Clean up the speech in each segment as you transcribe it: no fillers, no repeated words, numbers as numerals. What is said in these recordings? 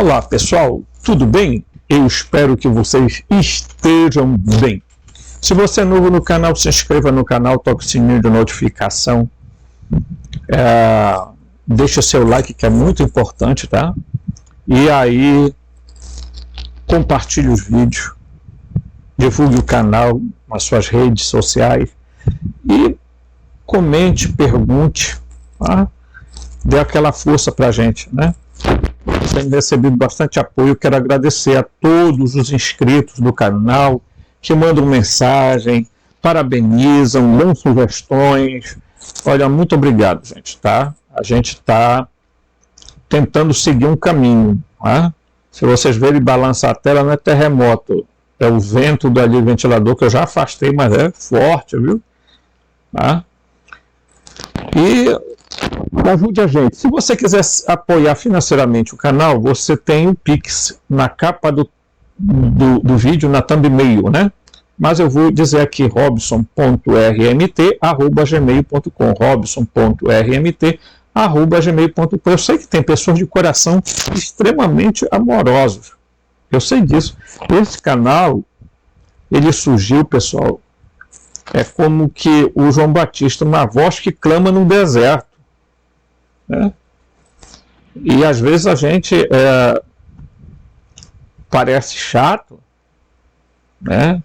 Olá pessoal, tudo bem? Eu espero que vocês estejam bem. Se você é novo no canal, se inscreva no canal, toque o sininho de notificação, deixa o seu like que é muito importante, tá? E aí, compartilhe os vídeos, divulgue o canal nas suas redes sociais e comente, pergunte, tá? Dê aquela força pra gente, né? Tenho recebido bastante apoio, quero agradecer a todos os inscritos do canal que mandam mensagem, parabenizam, dão sugestões. Olha, muito obrigado, gente, tá? A gente está tentando seguir um caminho, tá? Se vocês verem balançar a tela, não é terremoto, é o vento do ali ventilador que eu já afastei, mas é forte, viu? Tá? E ajude a gente. Se você quiser apoiar financeiramente o canal, você tem o Pix na capa do vídeo, na thumbnail, né? Mas eu vou dizer aqui robson.rmt@gmail.com, robson.rmt@gmail.com. Eu sei que tem pessoas de coração extremamente amorosos. Eu sei disso. Esse canal, ele surgiu, pessoal, é como que o João Batista, uma voz que clama no deserto. Né? E às vezes a gente parece chato, né?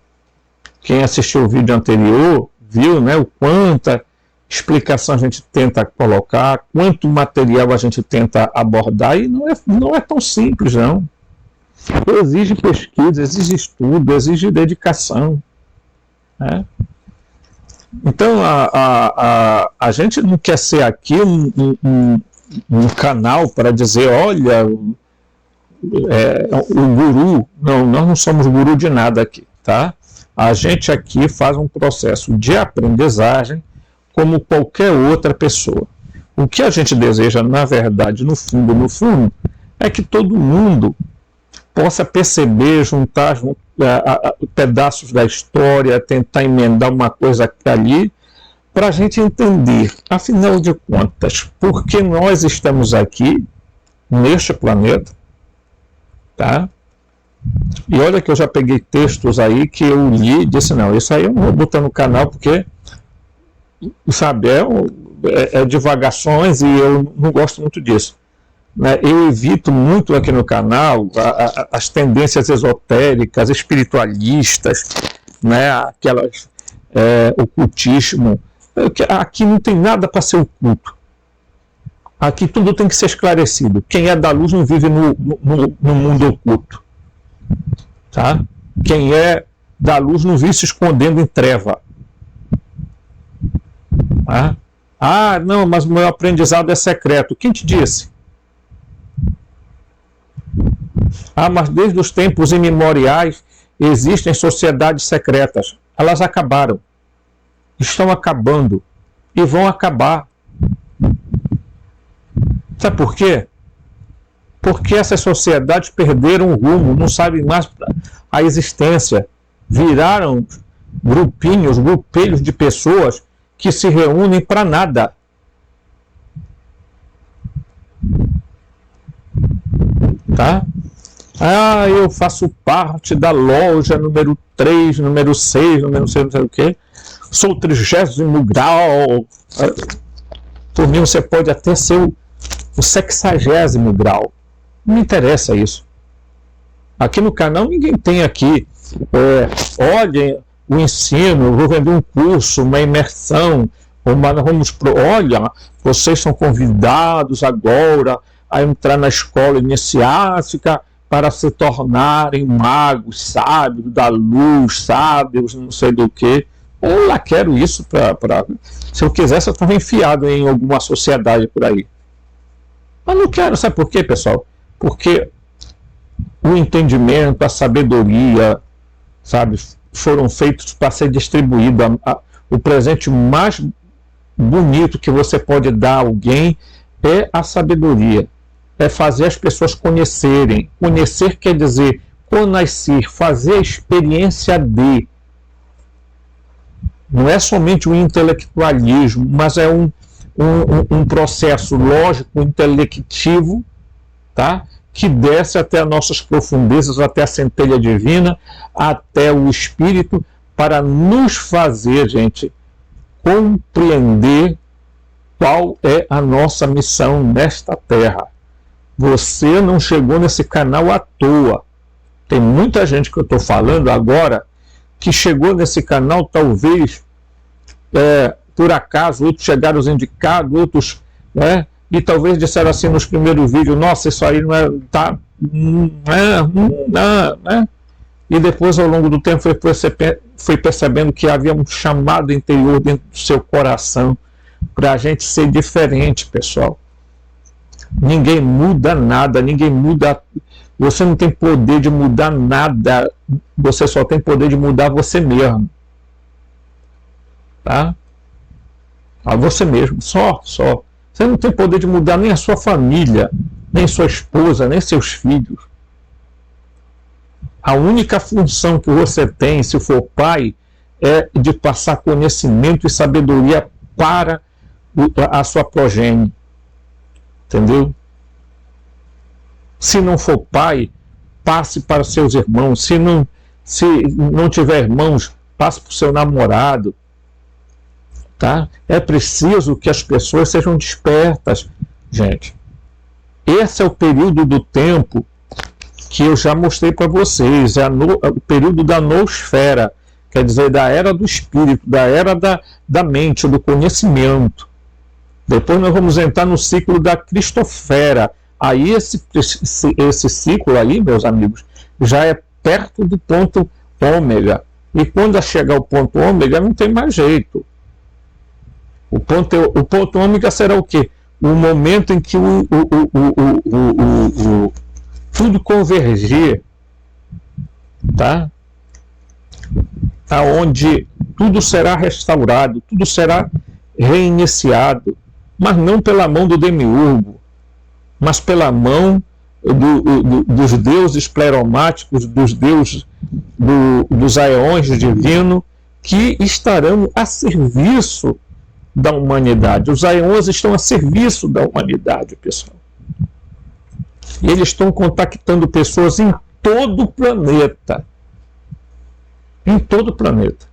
Quem assistiu o vídeo anterior viu, né, o quanta explicação a gente tenta colocar, quanto material a gente tenta abordar, e não é tão simples, não. Exige pesquisa, exige estudo, exige dedicação, né? Então a gente não quer ser aqui um canal para dizer, olha, o guru. Não, nós não somos guru de nada aqui, tá? A gente aqui faz um processo de aprendizagem como qualquer outra pessoa. O que a gente deseja, na verdade, no fundo, é que todo mundo possa perceber, juntar pedaços da história, tentar emendar uma coisa ali, para a gente entender, afinal de contas, por que nós estamos aqui, neste planeta, tá? E olha que eu já peguei textos aí que eu li e disse, não, isso aí eu não vou botar no canal porque, sabe, é divagações e eu não gosto muito disso. Né? Eu evito muito aqui no canal as tendências esotéricas, espiritualistas, né? Aquelas ocultismo. Aqui não tem nada para ser oculto. Aqui tudo tem que ser esclarecido. Quem é da luz não vive no mundo oculto. Tá? Quem é da luz não vive se escondendo em treva. Tá? Ah, não, mas o meu aprendizado é secreto. Quem te disse? Ah, mas desde os tempos imemoriais existem sociedades secretas. Elas acabaram. Estão acabando. E vão acabar. Sabe por quê? Porque essas sociedades perderam o rumo, não sabem mais a existência. Viraram grupelhos de pessoas que se reúnem para nada. Tá? Ah, eu faço parte da loja número 3, número 6, número não sei o quê. Sou o 30º grau. Por mim você pode até ser o 60º grau. Não me interessa isso. Aqui no canal ninguém tem aqui. Olha o ensino, vou vender um curso, uma imersão. Olha, vocês são convidados agora a entrar na escola iniciática para se tornarem magos, sábios da luz, sábios, não sei do que. Eu lá quero isso se eu quisesse, eu estava enfiado em alguma sociedade por aí. Mas não quero, sabe por quê, pessoal? Porque o entendimento, a sabedoria, sabe, foram feitos para ser distribuído. O presente mais bonito que você pode dar a alguém é a sabedoria. É fazer as pessoas conhecerem. Conhecer quer dizer conhecer, fazer a experiência de. Não é somente o intelectualismo, mas é um processo lógico, intelectivo, tá? que desce até as nossas profundezas, até a centelha divina, até o Espírito, para nos fazer, gente, compreender qual é a nossa missão nesta terra. Você não chegou nesse canal à toa. Tem muita gente que eu estou falando agora que chegou nesse canal talvez por acaso, outros chegaram os indicados, outros, né, e talvez disseram assim nos primeiros vídeos, nossa, isso aí não é, tá, né? E depois ao longo do tempo foi percebendo que havia um chamado interior dentro do seu coração para a gente ser diferente, pessoal. Ninguém muda nada, ninguém muda. Você não tem poder de mudar nada, você só tem poder de mudar você mesmo. Tá? A você mesmo, só. Você não tem poder de mudar nem a sua família, nem sua esposa, nem seus filhos. A única função que você tem, se for pai, é de passar conhecimento e sabedoria para a sua progenie. Entendeu? Se não for pai, passe para os seus irmãos. Se não tiver irmãos, passe para o seu namorado. Tá? É preciso que as pessoas sejam despertas, gente. Esse é o período do tempo que eu já mostrei para vocês. É o período da noosfera, quer dizer, da era do espírito, da era da mente, do conhecimento. Depois nós vamos entrar no ciclo da cristosfera. Aí esse ciclo aí, meus amigos, já é perto do ponto ômega. E quando chegar ao ponto ômega, não tem mais jeito. O ponto ômega será o quê? O momento em que tudo convergir, tá? Aonde tudo será restaurado, tudo será reiniciado, mas não pela mão do demiurgo, mas pela mão dos deuses pleromáticos, dos deuses dos aeões divinos, que estarão a serviço da humanidade. Os aeões estão a serviço da humanidade, pessoal. E eles estão contactando pessoas em todo o planeta. Em todo o planeta.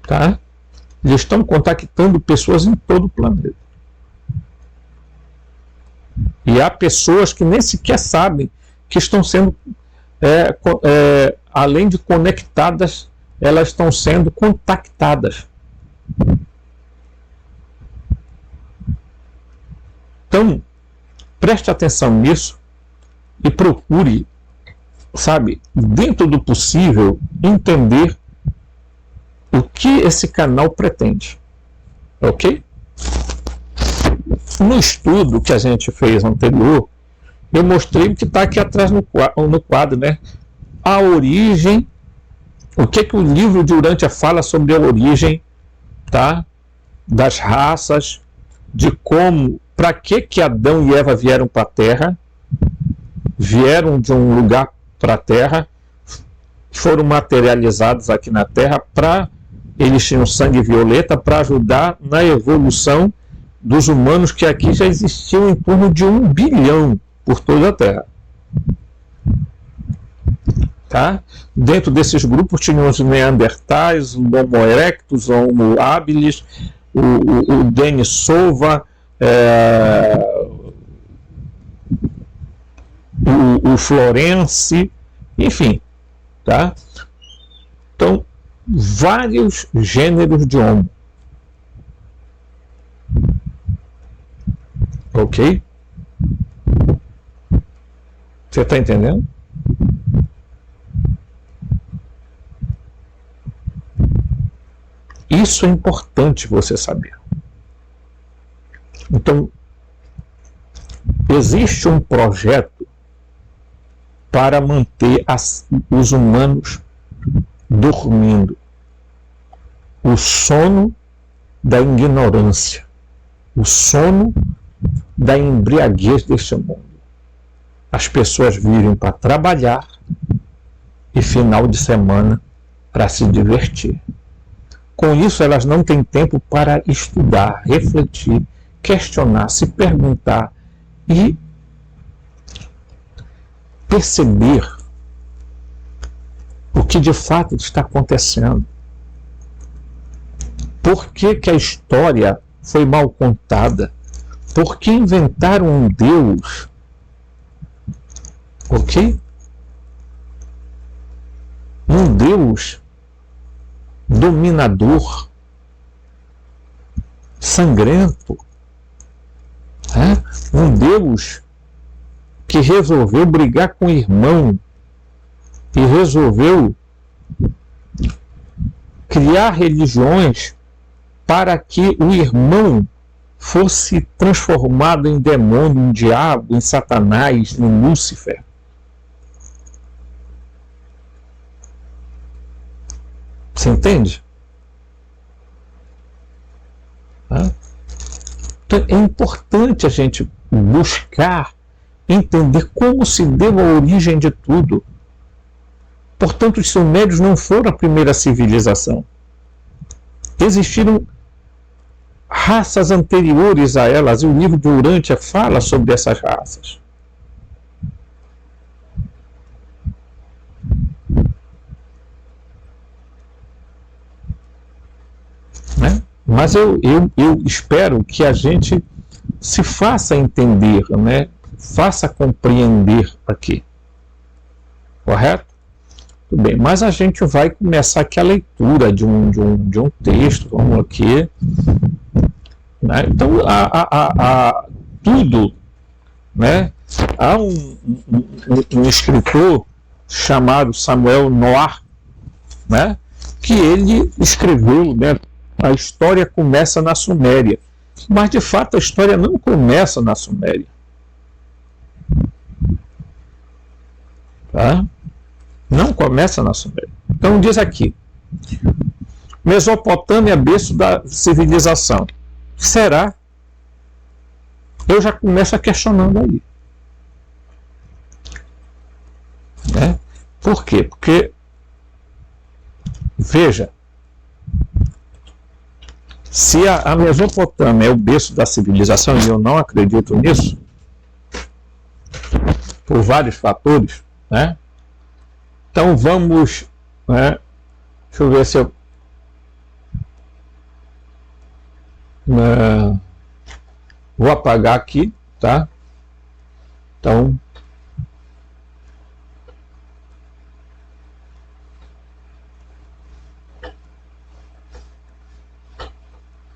Tá? Eles estão contactando pessoas em todo o planeta. E há pessoas que nem sequer sabem que estão sendo, além de conectadas, elas estão sendo contactadas. Então, preste atenção nisso e procure, sabe, dentro do possível, entender o que esse canal pretende. Ok? No estudo que a gente fez anterior, eu mostrei o que está aqui atrás no quadro, né? A origem, o que o livro de Urântia fala sobre a origem, tá? Das raças, de como, para que Adão e Eva vieram para a Terra, vieram de um lugar para a Terra, foram materializados aqui na Terra, eles tinham sangue violeta para ajudar na evolução dos humanos, que aqui já existiam em torno de 1 bilhão por toda a Terra. Tá? Dentro desses grupos tinham os Neandertais, o Homo erectus, o Homo habilis, o Denisova, o Florence, enfim. Tá? Então, vários gêneros de Homo. Ok? Você está entendendo? Isso é importante você saber. Então, existe um projeto para manter os humanos dormindo. O sono da ignorância. O sono da embriaguez deste mundo. As pessoas vivem para trabalhar e final de semana para se divertir. Com isso, elas não têm tempo para estudar, refletir, questionar, se perguntar e perceber o que de fato está acontecendo. Por que que a história foi mal contada? Por que inventaram um Deus? Ok? Um Deus dominador, sangrento, um Deus que resolveu brigar com o irmão e resolveu criar religiões para que o irmão fosse transformado em demônio, em diabo, em Satanás, em Lúcifer. Você entende? Então, é importante a gente buscar entender como se deu a origem de tudo. Portanto, os sumérios não foram a primeira civilização. Existiram raças anteriores a elas, e o livro de Urântia fala sobre essas raças. Né? Mas eu espero que a gente se faça entender, né? Faça compreender aqui. Correto? Tudo bem, mas a gente vai começar aqui a leitura de um texto, vamos aqui. Né? Então, tudo, né? Há um escritor chamado Samuel Noah, né? Que ele escreveu, né? A história começa na Suméria, mas de fato a história não começa na Suméria. Tá? Não começa na Suméria. Então diz aqui: Mesopotâmia, berço da civilização. Será? Eu já começo questionando aí. Né? Por quê? Porque, veja, se a Mesopotâmia é o berço da civilização, e eu não acredito nisso, por vários fatores, né? Então vamos, né? Deixa eu ver se eu vou apagar aqui, tá? Então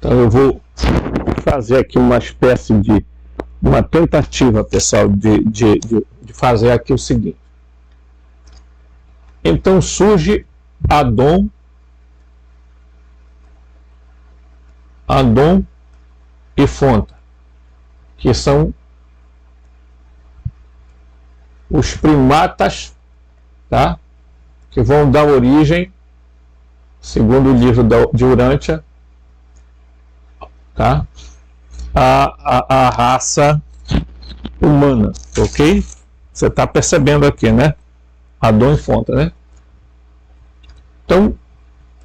eu vou fazer aqui uma espécie de uma tentativa, pessoal, de fazer aqui o seguinte. Então surge Adão e Fonta, que são os primatas, tá? Que vão dar origem, segundo o livro de Urântia, tá? A raça humana, ok? Você está percebendo aqui, né? Adão e Fonta, né? Então,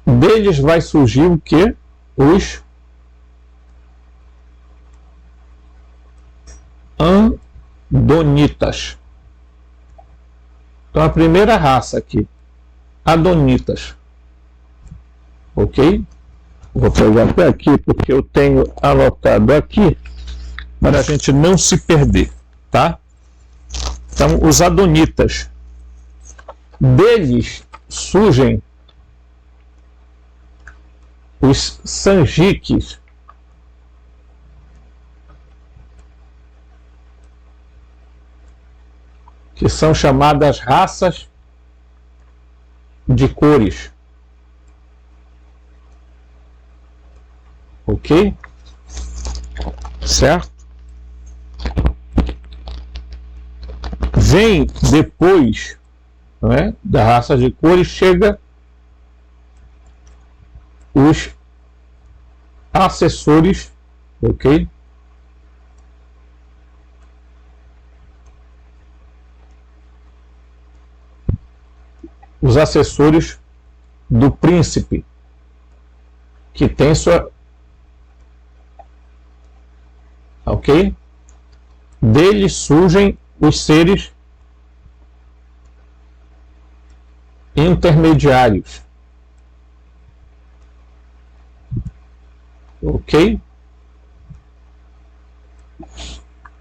deles vai surgir o quê? Os Adonitas. Então, a primeira raça aqui, Adonitas. Ok? Vou pegar até aqui, porque eu tenho anotado aqui, para a gente não se perder, tá? Então, os Adonitas. Deles surgem os Sanjiques, que são chamadas raças de cores. Ok? Certo? Vem depois, né, da raça de cores, chega os assessores, ok? Os assessores do príncipe, que tem sua... Ok? Deles surgem os seres intermediários. Ok?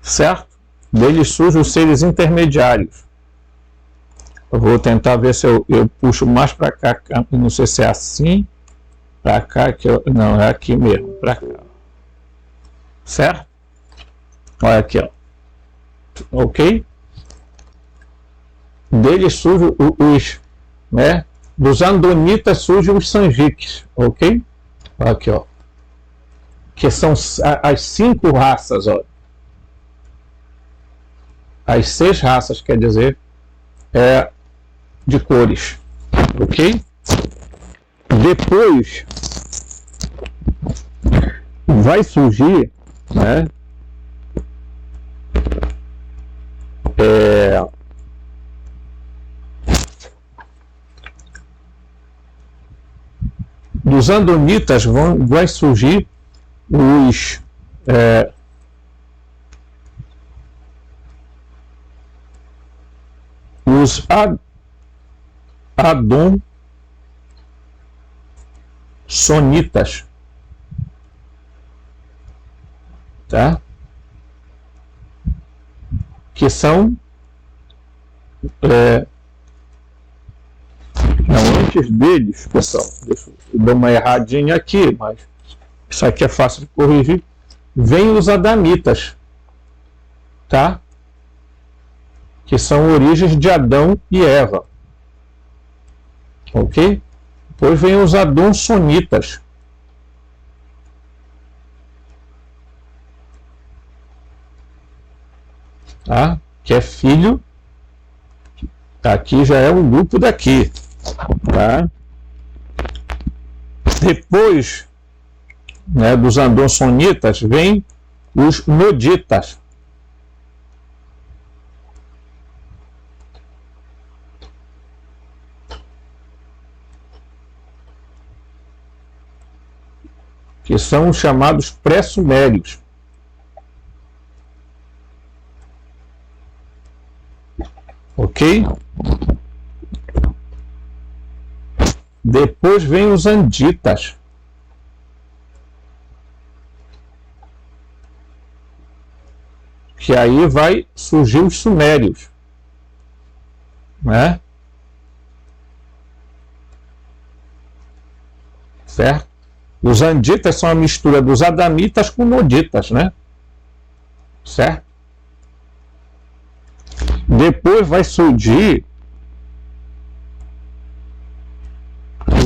Certo? Deles surgem os seres intermediários. Eu vou tentar ver se eu puxo mais para cá. Não sei se é assim. Para cá. Não, é aqui mesmo. Para cá. Certo? Olha aqui, ó. Ok? Deles surgem os, né? Dos andonitas surgem os sanjiques. Ok? Aqui, ó. Que são as 5 raças, ó. As 6 raças, quer dizer, de cores. Ok? Depois vai surgir, né? Dos andonitas vai surgir os adonsonitas, tá? Que são não, antes deles, pessoal, deixa eu dar uma erradinha aqui, mas isso aqui é fácil de corrigir. Vem os adamitas, tá? Que são origens de Adão e Eva. Ok? Depois vem os adonsonitas. Tá? Que é filho. Aqui já é um grupo daqui. Tá? Depois, né, dos adonsonitas vem os noditas. Que são os chamados pré-sumérios. Ok? Depois vem os anditas. Que aí vai surgir os sumérios. Né? Certo? Os anditas são a mistura dos adamitas com noditas, né? Certo? Depois vai surgir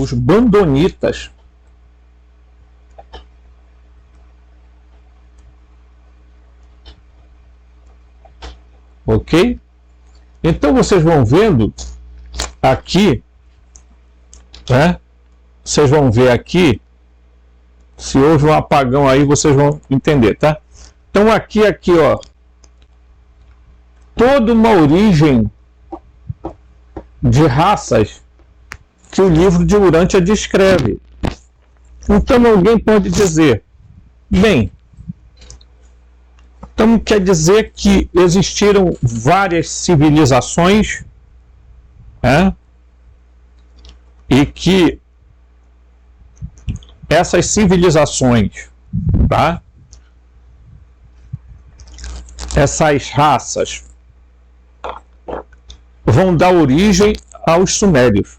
os bandonitas. Ok? Então vocês vão vendo aqui, né? Vocês vão ver aqui, se houve um apagão aí, vocês vão entender, tá? Então aqui, ó, toda uma origem de raças que o livro de Urântia descreve. Então alguém pode dizer, bem, então quer dizer que existiram várias civilizações, né? E que essas civilizações, tá? Essas raças vão dar origem aos sumérios.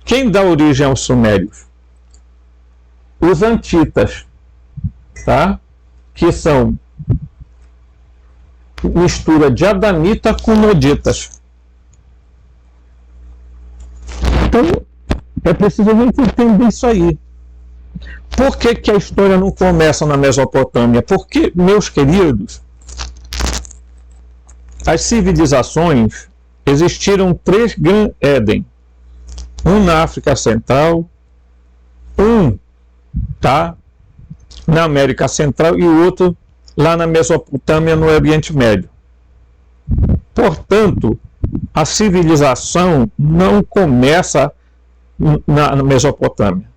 Quem dá origem aos sumérios? Os antitas, tá? Que são mistura de adamita com noditas. Então, é preciso a gente entender isso aí. Por que a história não começa na Mesopotâmia? Porque, meus queridos, as civilizações existiram 3 Gran Éden. Um na África Central, um, tá, na América Central e o outro lá na Mesopotâmia, no Oriente Médio. Portanto, a civilização não começa na Mesopotâmia.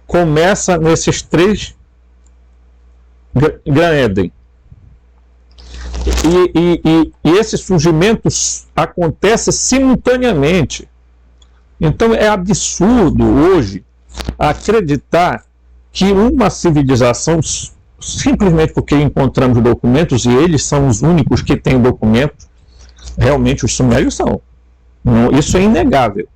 Começa nesses 3 Gran Éden. E esse surgimento acontece simultaneamente. Então é absurdo hoje acreditar que uma civilização, simplesmente porque encontramos documentos, e eles são os únicos que têm documentos, realmente os sumérios são. Isso é inegável.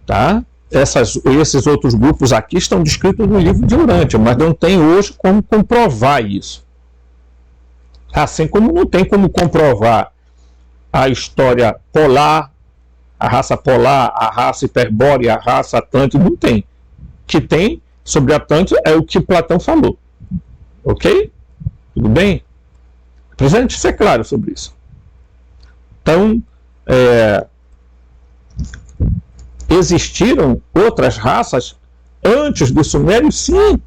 Tá? Esses outros grupos aqui estão descritos no livro de Urântia, mas não tem hoje como comprovar isso. Assim como não tem como comprovar a história polar, a raça polar, a raça hiperbórea, a raça atlântida, não tem. O que tem sobre a Atlântida é o que Platão falou. Ok? Tudo bem? Para a gente ser claro sobre isso. Então, existiram outras raças antes dos sumérios? Sim.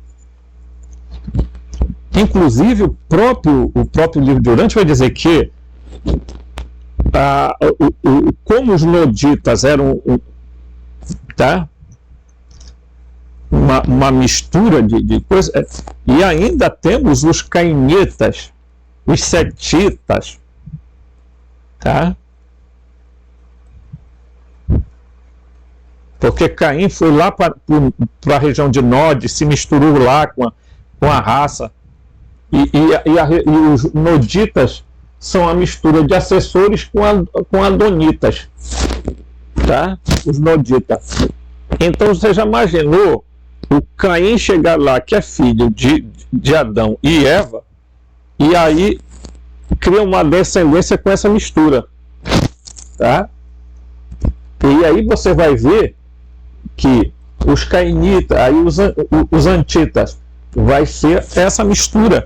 Inclusive, o próprio livro de Urântia vai dizer que como os noditas eram uma mistura de coisas, e ainda temos os cainitas, os setitas, tá? Porque Caim foi lá para a região de Nod, se misturou lá com a raça, e os noditas são a mistura de assessores com adonitas, tá? Os noditas. Então você já imaginou o Caim chegar lá, que é filho de Adão e Eva, e aí cria uma descendência com essa mistura, tá? E aí você vai ver que os cainitas, aí os antitas, vai ser essa mistura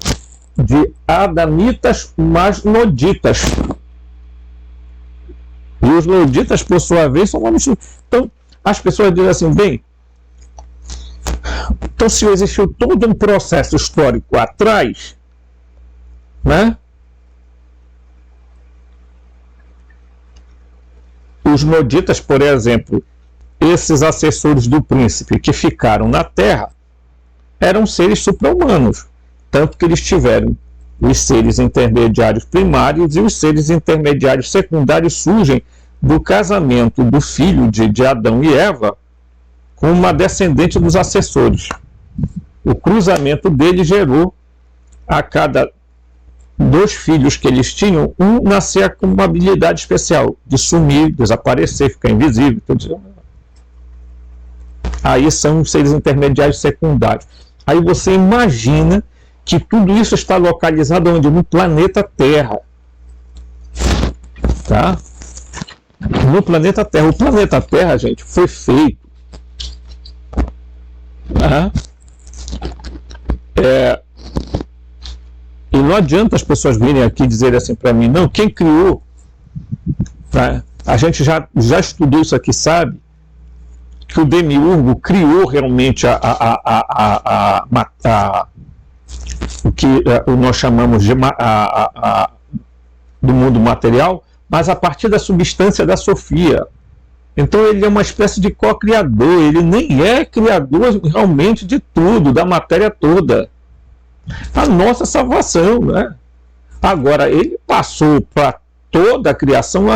de adamitas mais noditas. E os noditas, por sua vez, são uma mistura. Então, as pessoas dizem assim, bem, então se existiu todo um processo histórico atrás, né? Os noditas, por exemplo, esses assessores do príncipe que ficaram na Terra, eram seres supra-humanos, tanto que eles tiveram os seres intermediários primários, e os seres intermediários secundários surgem do casamento do filho de Adão e Eva com uma descendente dos assessores. O cruzamento dele gerou, a cada 2 filhos que eles tinham, um nascia com uma habilidade especial de sumir, desaparecer, ficar invisível. Aí são os seres intermediários secundários. Aí você imagina que tudo isso está localizado onde? No planeta Terra. Tá? No planeta Terra. O planeta Terra, gente, foi feito. Tá? E não adianta as pessoas virem aqui e dizerem assim para mim, não, quem criou? Tá? A gente já estudou isso aqui, sabe? Que o Demiurgo criou realmente o que nós chamamos de do mundo material, mas a partir da substância da Sofia. Então ele é uma espécie de co-criador, ele nem é criador realmente de tudo, da matéria toda. A nossa salvação, né? Agora, ele passou para toda a criação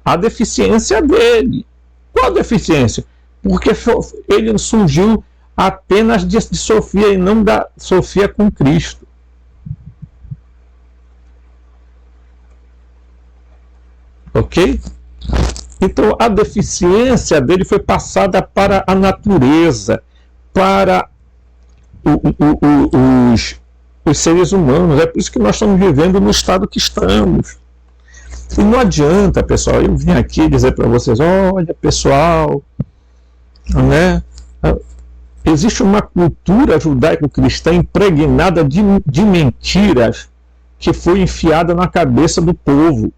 a deficiência dele. Qual a deficiência? Porque ele surgiu apenas de Sofia e não da Sofia com Cristo. Ok? Então a deficiência dele foi passada para a natureza, para os seres humanos. É por isso que nós estamos vivendo no estado que estamos. E não adianta, pessoal, eu vim aqui dizer para vocês, olha, pessoal, né? Existe uma cultura judaico-cristã impregnada de mentiras que foi enfiada na cabeça do povo.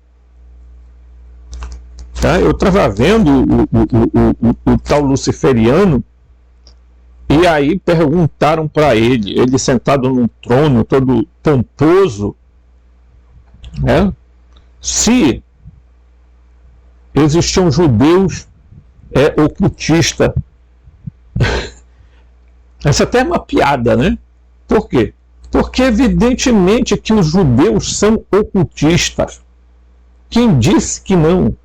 Tá? Eu estava vendo o tal luciferiano, e aí perguntaram para ele sentado num trono todo pomposo, né? Se existiam judeus ocultistas. Essa até é uma piada, né? Por quê? Porque evidentemente que os judeus são ocultistas. Quem disse que não?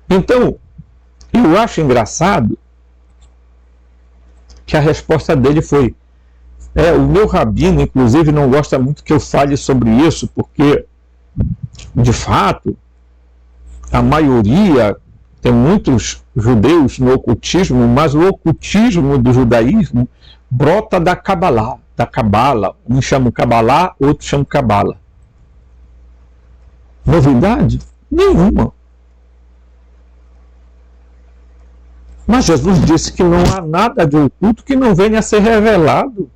Então, eu acho engraçado que a resposta dele foi: o meu rabino, inclusive, não gosta muito que eu fale sobre isso, porque, de fato, a maioria, tem muitos judeus no ocultismo, mas o ocultismo do judaísmo brota da Kabbalah, uns chamam Kabbalah, outros chamam Kabbalah. Novidade? Nenhuma. Mas Jesus disse que não há nada de oculto que não venha a ser revelado.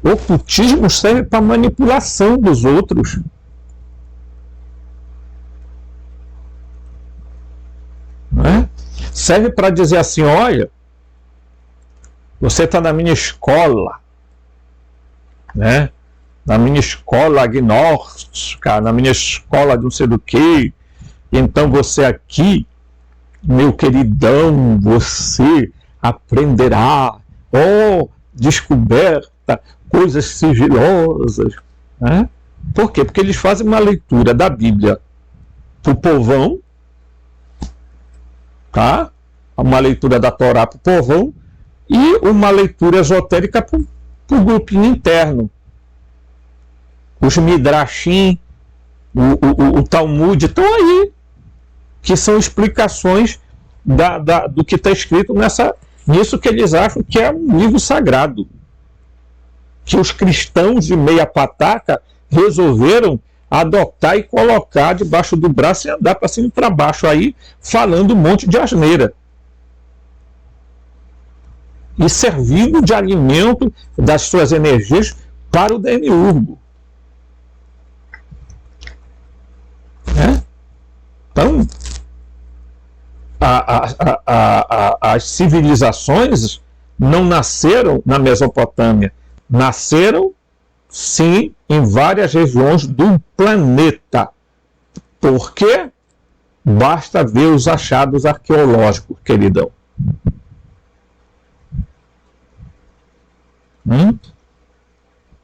O ocultismo serve para manipulação dos outros. Né? Serve para dizer assim: olha, você está na minha escola, né? Na minha escola agnóstica, na minha escola de não sei do que. Então você aqui, meu queridão, você aprenderá, descoberta, coisas sigilosas. Né? Por quê? Porque eles fazem uma leitura da Bíblia para o povão, tá? Uma leitura da Torá para o povão e uma leitura esotérica para o grupinho interno. Os Midrashim, o Talmud estão aí, que são explicações do que está escrito nisso que eles acham que é um livro sagrado. Que os cristãos de meia pataca resolveram adotar e colocar debaixo do braço e andar para cima e para baixo aí, falando um monte de asneira. E servindo de alimento das suas energias para o demiurgo. Né? Então, as civilizações não nasceram na Mesopotâmia, nasceram sim em várias regiões do planeta. Por quê? Basta ver os achados arqueológicos, queridão.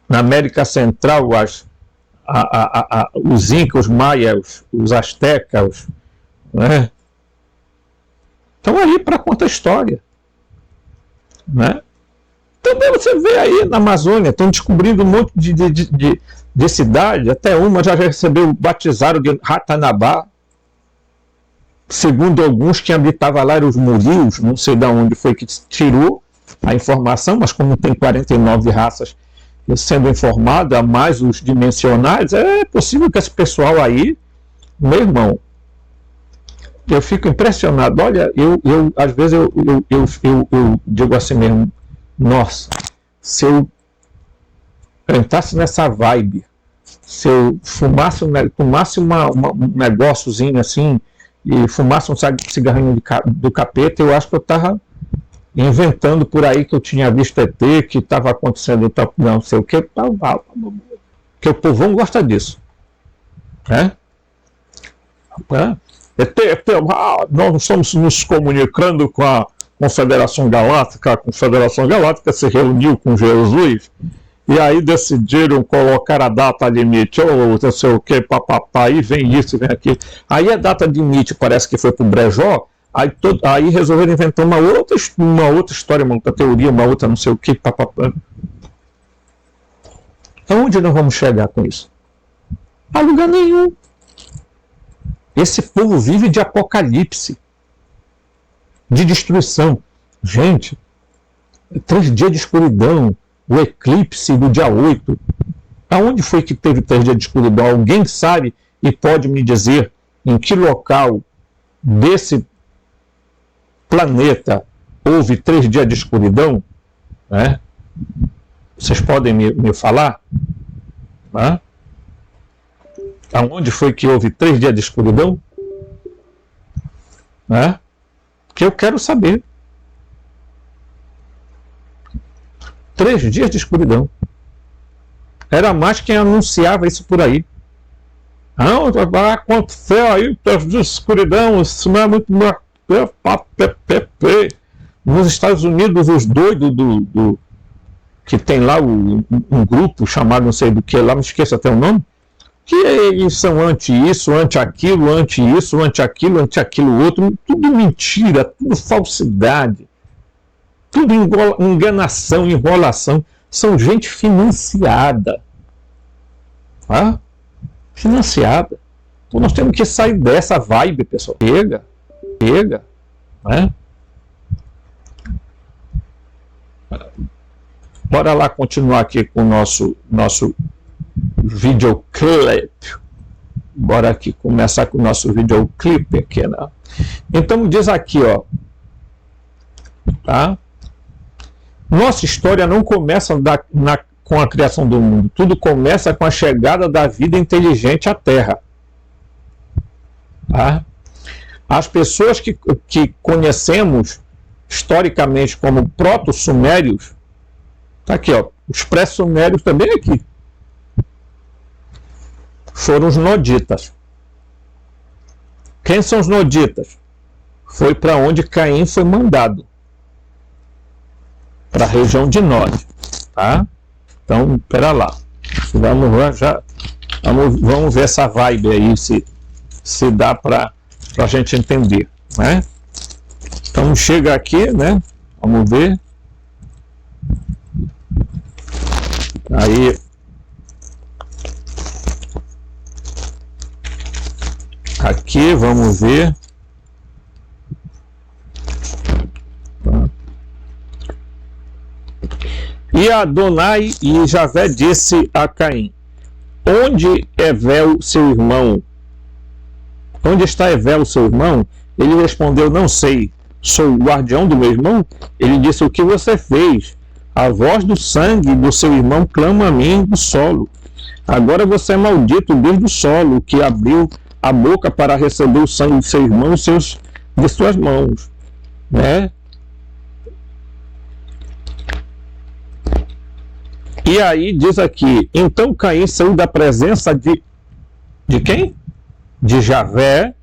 Na América Central, os incas, os maias, os astecas, né? Estão aí para contar a história. Né? Também você vê aí na Amazônia, estão descobrindo um monte de cidade, até uma já recebeu, batizaram de Ratanabá. Segundo alguns, quem habitava lá eram os Murios, não sei de onde foi que tirou a informação, mas como tem 49 raças sendo informado, a mais os dimensionais, é possível que esse pessoal aí, meu irmão, eu fico impressionado. Olha, às vezes eu digo assim mesmo: nossa, se eu entrasse nessa vibe, se eu tomasse um negóciozinho assim e fumasse um cigarrinho do capeta, eu acho que eu estava inventando por aí que eu tinha visto ET, que estava acontecendo não sei o que, porque o povão gosta disso. Né? Nós estamos nos comunicando com a Confederação Galáctica. A Confederação Galáctica se reuniu com Jesus e aí decidiram colocar a data limite, não sei o que, papapá, aí vem isso, vem aquilo. Aí a data limite parece que foi para o Brejó, aí resolveram inventar uma outra história, uma outra teoria, uma outra não sei o que, papapá. Aonde nós vamos chegar com isso? A lugar nenhum. Esse povo vive de apocalipse, de destruição. Gente, 3 dias de escuridão, o eclipse do dia 8. Aonde foi que teve 3 dias de escuridão? Alguém sabe e pode me dizer em que local desse planeta houve 3 dias de escuridão? Né? Vocês podem me falar? Né? Aonde foi que houve 3 dias de escuridão? Né? Que eu quero saber. 3 dias de escuridão. Era mais quem anunciava isso por aí. Não, vai acontecer aí, de escuridão, isso não é muito. Nos Estados Unidos, os doidos que tem lá um grupo chamado não sei do que, lá me esqueço até o nome, que eles são anti isso, anti aquilo, anti isso, anti aquilo outro, tudo mentira, tudo falsidade, tudo enganação, enrolação. São gente financiada. Tá? Financiada. Então nós temos que sair dessa vibe, pessoal. Chega. Né? Bora lá continuar aqui com o nosso videoclip. Bora aqui começar com o nosso videoclip aqui, né? Então diz aqui, ó. Tá? Nossa história não começa com a criação do mundo. Tudo começa com a chegada da vida inteligente à Terra. Tá? As pessoas que conhecemos historicamente como proto-sumérios, tá aqui, ó, os pré-sumérios também aqui, foram os noditas. Quem são os noditas? Foi para onde Caim foi mandado, para a região de Nod, tá? Então, espera lá. Vamos ver essa vibe aí, se dá para a gente entender, né? Então, chega aqui, né? Vamos ver. Aí, aqui, vamos ver. E Adonai e Javé disse a Caim: onde Evel, seu irmão? Onde está Evel, seu irmão? Ele respondeu: não sei. Sou o guardião do meu irmão? Ele disse: o que você fez? A voz do sangue do seu irmão clama a mim do solo. Agora você é maldito desde o solo, que abriu a boca para receber o sangue do seu irmão de suas mãos. Né? E aí diz aqui: então Caim saiu da presença de quem? De Javé,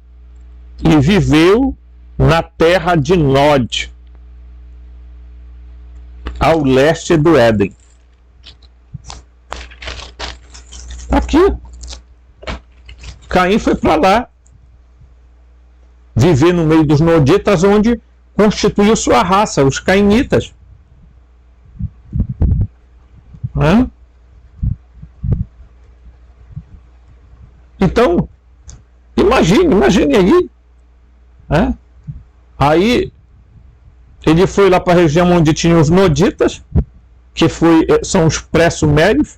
e viveu na terra de Nod, ao leste do Éden. Aqui. Caim foi para lá, viver no meio dos noditas, onde constituiu sua raça, os cainitas. Então, imagine aí. Aí ele foi lá para a região onde tinha os noditas, que são os pré-sumérios,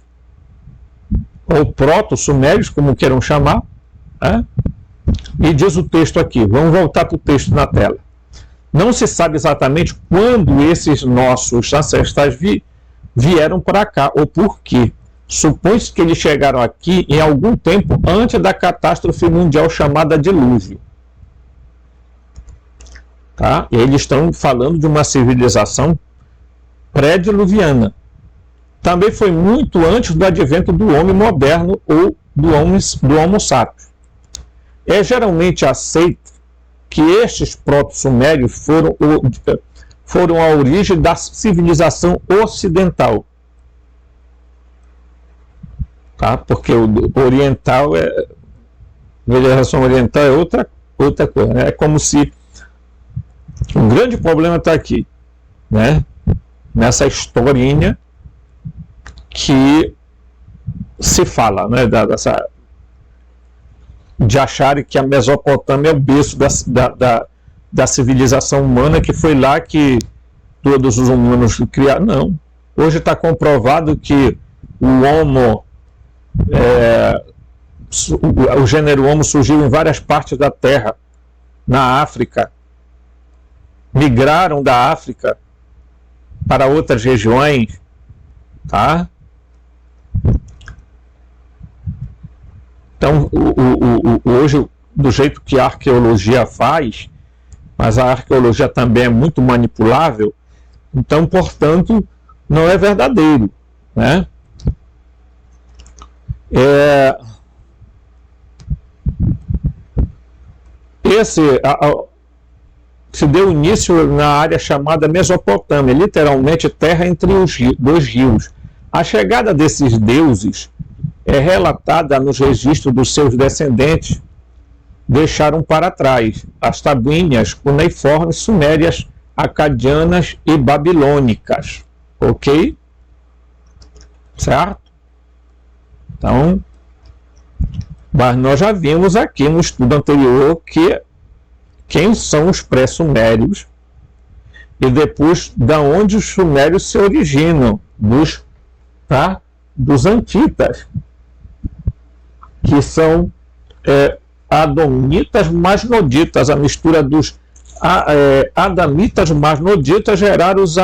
ou proto-sumérios, como queiram chamar. E diz o texto aqui, vamos voltar para o texto na tela. Não se sabe exatamente quando esses nossos ancestrais vieram para cá, ou por quê. Supõe-se que eles chegaram aqui em algum tempo antes da catástrofe mundial chamada dilúvio. Tá? Eles estão falando de uma civilização pré-diluviana. Também foi muito antes do advento do homem moderno ou do Homo sapiens. É geralmente aceito que estes proto-sumérios foram a origem da civilização ocidental. Tá? Porque o oriental civilização oriental é outra coisa. Né? É como se um grande problema está aqui, né? Nessa historinha que se fala, né? De acharem que a Mesopotâmia é o berço da civilização humana, que foi lá que todos os humanos criaram. Não. Hoje está comprovado que o gênero Homo surgiu em várias partes da Terra, na África, migraram da África para outras regiões, tá? Então, hoje, do jeito que a arqueologia faz, mas a arqueologia também é muito manipulável, então, portanto, não é verdadeiro, né? se deu início na área chamada Mesopotâmia, literalmente terra entre os dois rios. A chegada desses deuses é relatada nos registros dos seus descendentes, deixaram para trás as tablinhas cuneiformes, sumérias, acadianas e babilônicas. Ok? Certo? Então, mas nós já vimos aqui no estudo anterior que quem são os pré-sumérios e depois da onde os sumérios se originam, dos antitas, que são adamitas mais noditas, a mistura dos adamitas mais noditas geraram os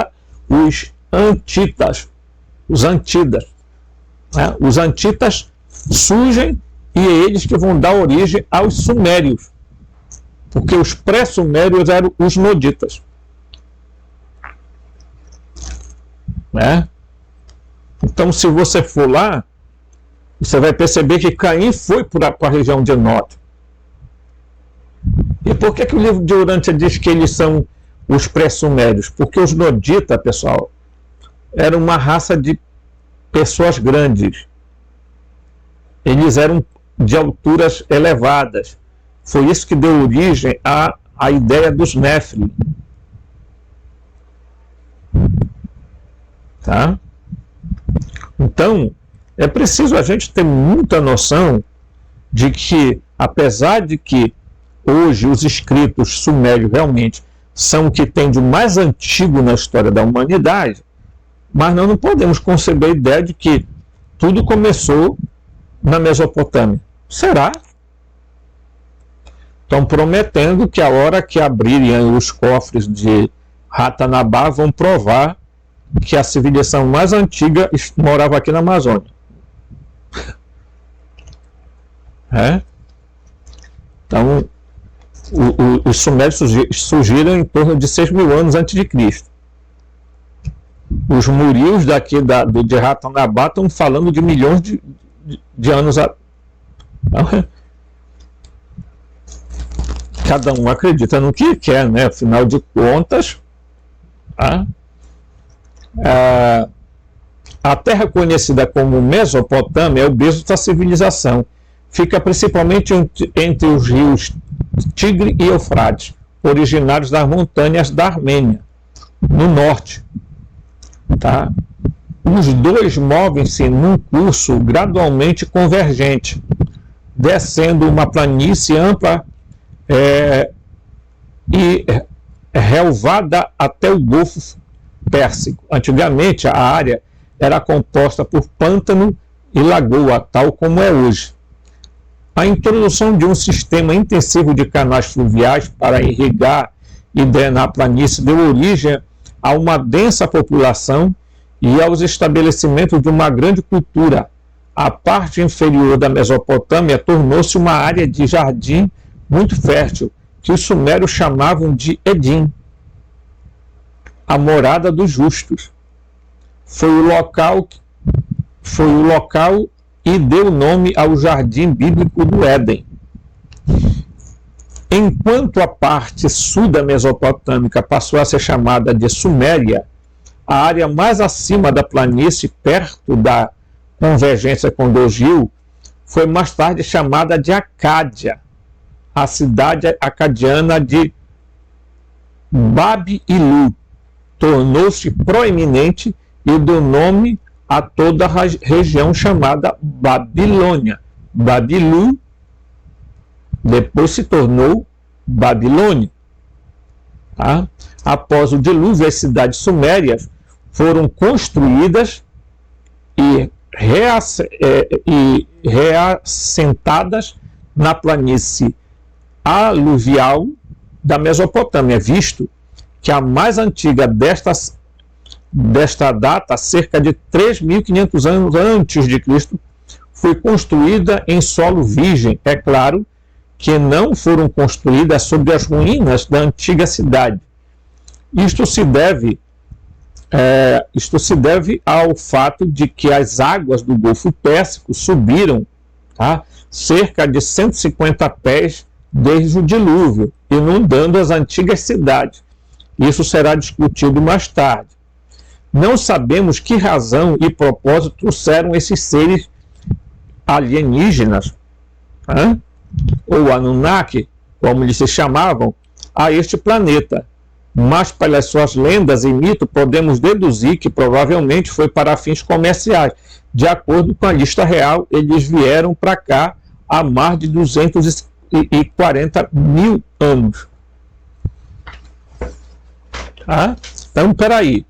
antitas, os antidas. Né? Os antitas surgem e é eles que vão dar origem aos sumérios, porque os pré-sumérios eram os noditas. Né? Então, se você for lá, você vai perceber que Caim foi para a região de Nod. E por que o livro de Urântia diz que eles são os pré-sumérios? Porque os noditas, pessoal, eram uma raça de pessoas grandes. Eles eram de alturas elevadas. Foi isso que deu origem à ideia dos Néfilim. Tá? Então, é preciso a gente ter muita noção de que, apesar de que hoje os escritos sumérios realmente são o que tem de mais antigo na história da humanidade, mas nós não podemos conceber a ideia de que tudo começou na Mesopotâmia. Será? Estão prometendo que a hora que abrirem os cofres de Ratanabá vão provar que a civilização mais antiga morava aqui na Amazônia. Então, os sumérios surgiram em torno de 6.000 anos antes de Cristo. Os murios daqui de Ratanabá estão falando de milhões de anos. Cada um acredita no que quer, né? Afinal de contas, a terra conhecida como Mesopotâmia é o berço da civilização. Fica principalmente entre os rios Tigre e Eufrates, originários das montanhas da Armênia, no norte. Tá? Os dois movem-se num curso gradualmente convergente, descendo uma planície ampla e relvada até o Golfo Pérsico. Antigamente, a área era composta por pântano e lagoa, tal como é hoje. A introdução de um sistema intensivo de canais fluviais para irrigar e drenar a planície deu origem a uma densa população e aos estabelecimentos de uma grande cultura. A parte inferior da Mesopotâmia tornou-se uma área de jardim muito fértil, que os sumérios chamavam de Edim, a morada dos justos. Foi o local e deu nome ao jardim bíblico do Éden. Enquanto a parte sul da Mesopotâmica passou a ser chamada de Suméria, a área mais acima da planície, perto da convergência com Dogil, foi mais tarde chamada de Acádia, a cidade acadiana de Bab-ilu. Tornou-se proeminente e deu nome a toda a região chamada Babilônia. Bab-ilu depois se tornou Babilônia. Tá? Após o dilúvio, as cidades sumérias foram construídas e reassentadas na planície aluvial da Mesopotâmia, visto que a mais antiga desta data, cerca de 3.500 anos antes de Cristo, foi construída em solo virgem. É claro que não foram construídas sobre as ruínas da antiga cidade. Isto se deve ao fato de que as águas do Golfo Pérsico subiram, tá, cerca de 150 pés desde o dilúvio, inundando as antigas cidades. Isso será discutido mais tarde. Não sabemos que razão e propósito trouxeram esses seres alienígenas, ou Anunnaki, como eles se chamavam, a este planeta. Mas, pelas suas lendas e mitos, podemos deduzir que provavelmente foi para fins comerciais. De acordo com a lista real, eles vieram para cá há mais de 240 mil anos. Então, peraí.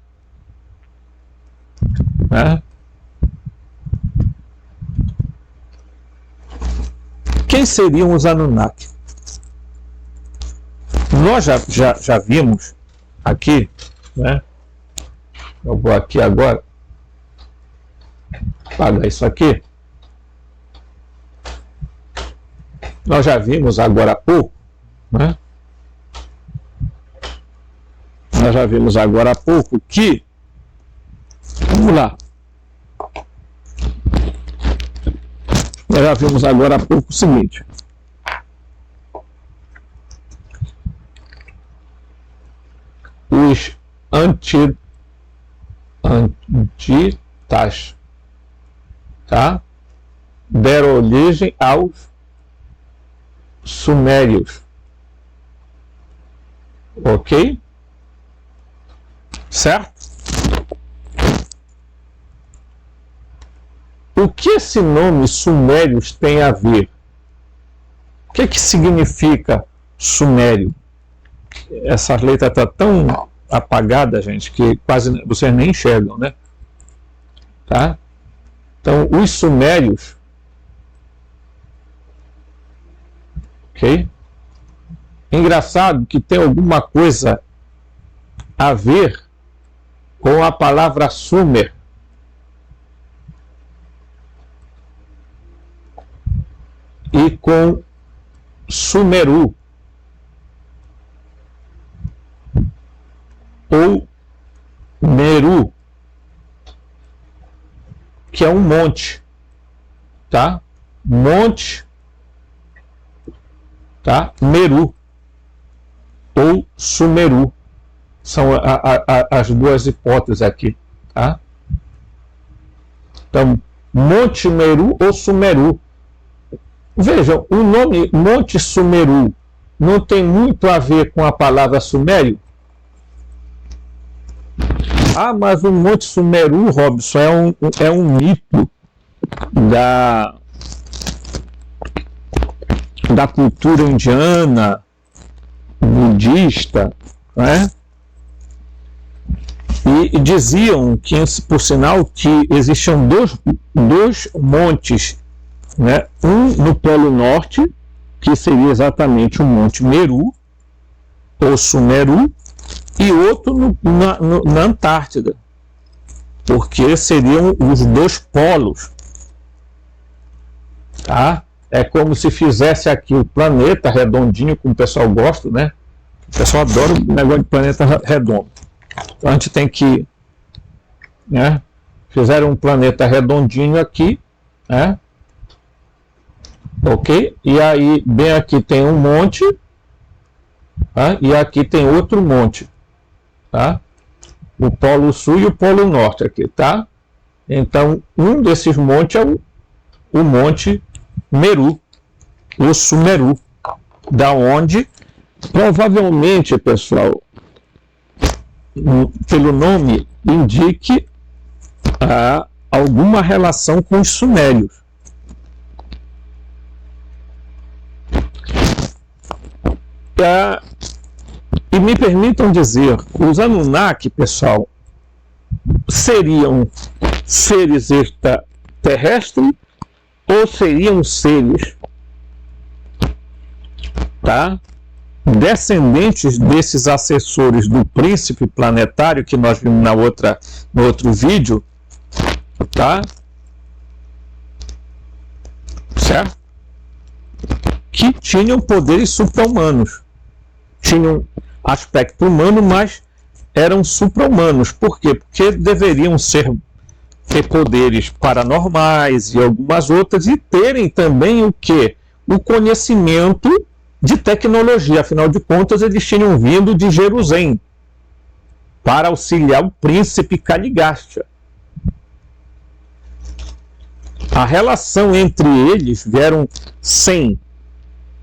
Quem seriam os Anunnaki? Nós já vimos aqui, eu vou aqui agora apagar isso aqui. Nós já vimos agora há pouco, nós já vimos agora há pouco que, vamos lá, nós já vimos agora há pouco o seguinte: os anditas, deram origem aos sumérios, ok? Certo? O que esse nome sumérios tem a ver? O que significa sumério? Essas letras estão tão apagadas, gente, que quase vocês nem enxergam, né? Então, os sumérios, ok? Engraçado que tem alguma coisa a ver com a palavra sumer. E com Sumeru, ou Meru, que é um monte, monte, Meru, ou Sumeru, são as duas hipóteses aqui, Então, Monte Meru ou Sumeru. Vejam, o nome Monte Sumeru não tem muito a ver com a palavra sumério? Mas o Monte Sumeru, Robson, é um mito da cultura indiana, budista, E diziam que, por sinal, que existiam dois montes, um no Polo Norte, que seria exatamente o Monte Meru, ou Sumeru, e outro na Antártida, porque seriam os dois polos. É como se fizesse aqui o planeta redondinho, como o pessoal gosta, O pessoal adora o negócio de planeta redondo. Então a gente tem que, fizeram um planeta redondinho aqui, ok? E aí, bem aqui tem um monte, e aqui tem outro monte, O Polo Sul e o Polo Norte aqui, Então, um desses montes é o Monte Meru, o Sumeru, da onde, provavelmente, pessoal, pelo nome, indique alguma relação com os sumérios. E me permitam dizer, os Anunnaki, pessoal, seriam seres extraterrestres ou seriam seres, descendentes desses assessores do príncipe planetário que nós vimos no outro vídeo, certo? Que tinham poderes supra-humanos, tinham aspecto humano, mas eram supra-humanos. Por quê? Porque deveriam ter poderes paranormais e algumas outras, e terem também o quê? O conhecimento de tecnologia. Afinal de contas, eles tinham vindo de Jerusalém para auxiliar o príncipe Caligastia. A relação entre eles vieram 100,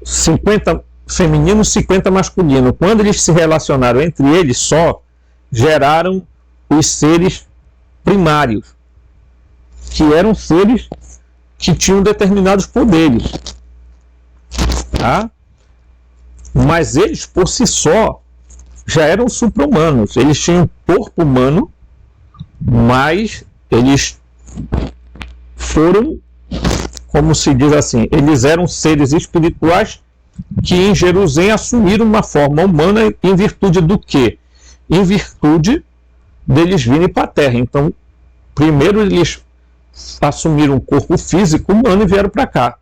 50 feminino, 50 masculino. Quando eles se relacionaram entre eles só, geraram os seres primários, que eram seres que tinham determinados poderes. Tá? Mas eles, por si só, já eram supra-humanos. Eles tinham corpo humano, mas eles foram, como se diz assim, eles eram seres espirituais que em Jerusalém assumiram uma forma humana em virtude do quê? Em virtude deles virem para a Terra. Então, primeiro eles assumiram um corpo físico humano e vieram para cá,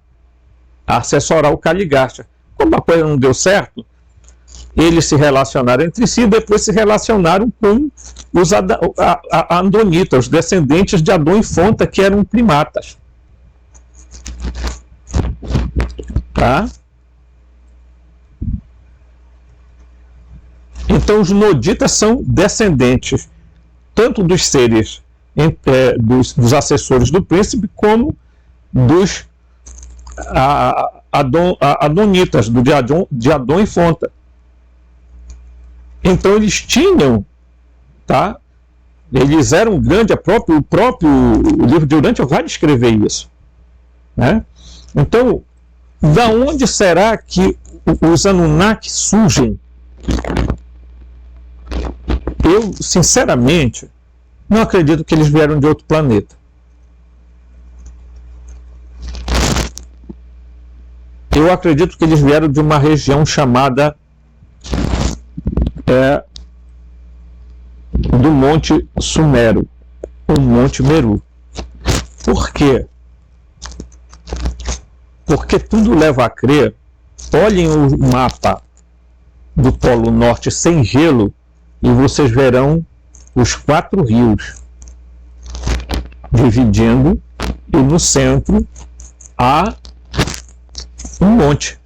a assessorar o Caligastia. Como a coisa não deu certo, eles se relacionaram entre si e depois se relacionaram com os Adonitas, os descendentes de Adão e Fonta, que eram primatas. Tá? Então os Noditas são descendentes tanto dos seres, dos assessores do príncipe, como dos Adonitas, de Adão e Fonta. Então eles tinham, tá? Eles eram grandes, o próprio livro de Urântia vai descrever isso, né? Então, da onde será que os Anunnaki surgem? Eu, sinceramente, não acredito que eles vieram de outro planeta. Eu acredito que eles vieram de uma região chamada do Monte Sumero, o Monte Meru. Por quê? Porque tudo leva a crer. Olhem o mapa do Polo Norte sem gelo e vocês verão os 4 rios dividindo, e no centro há um monte.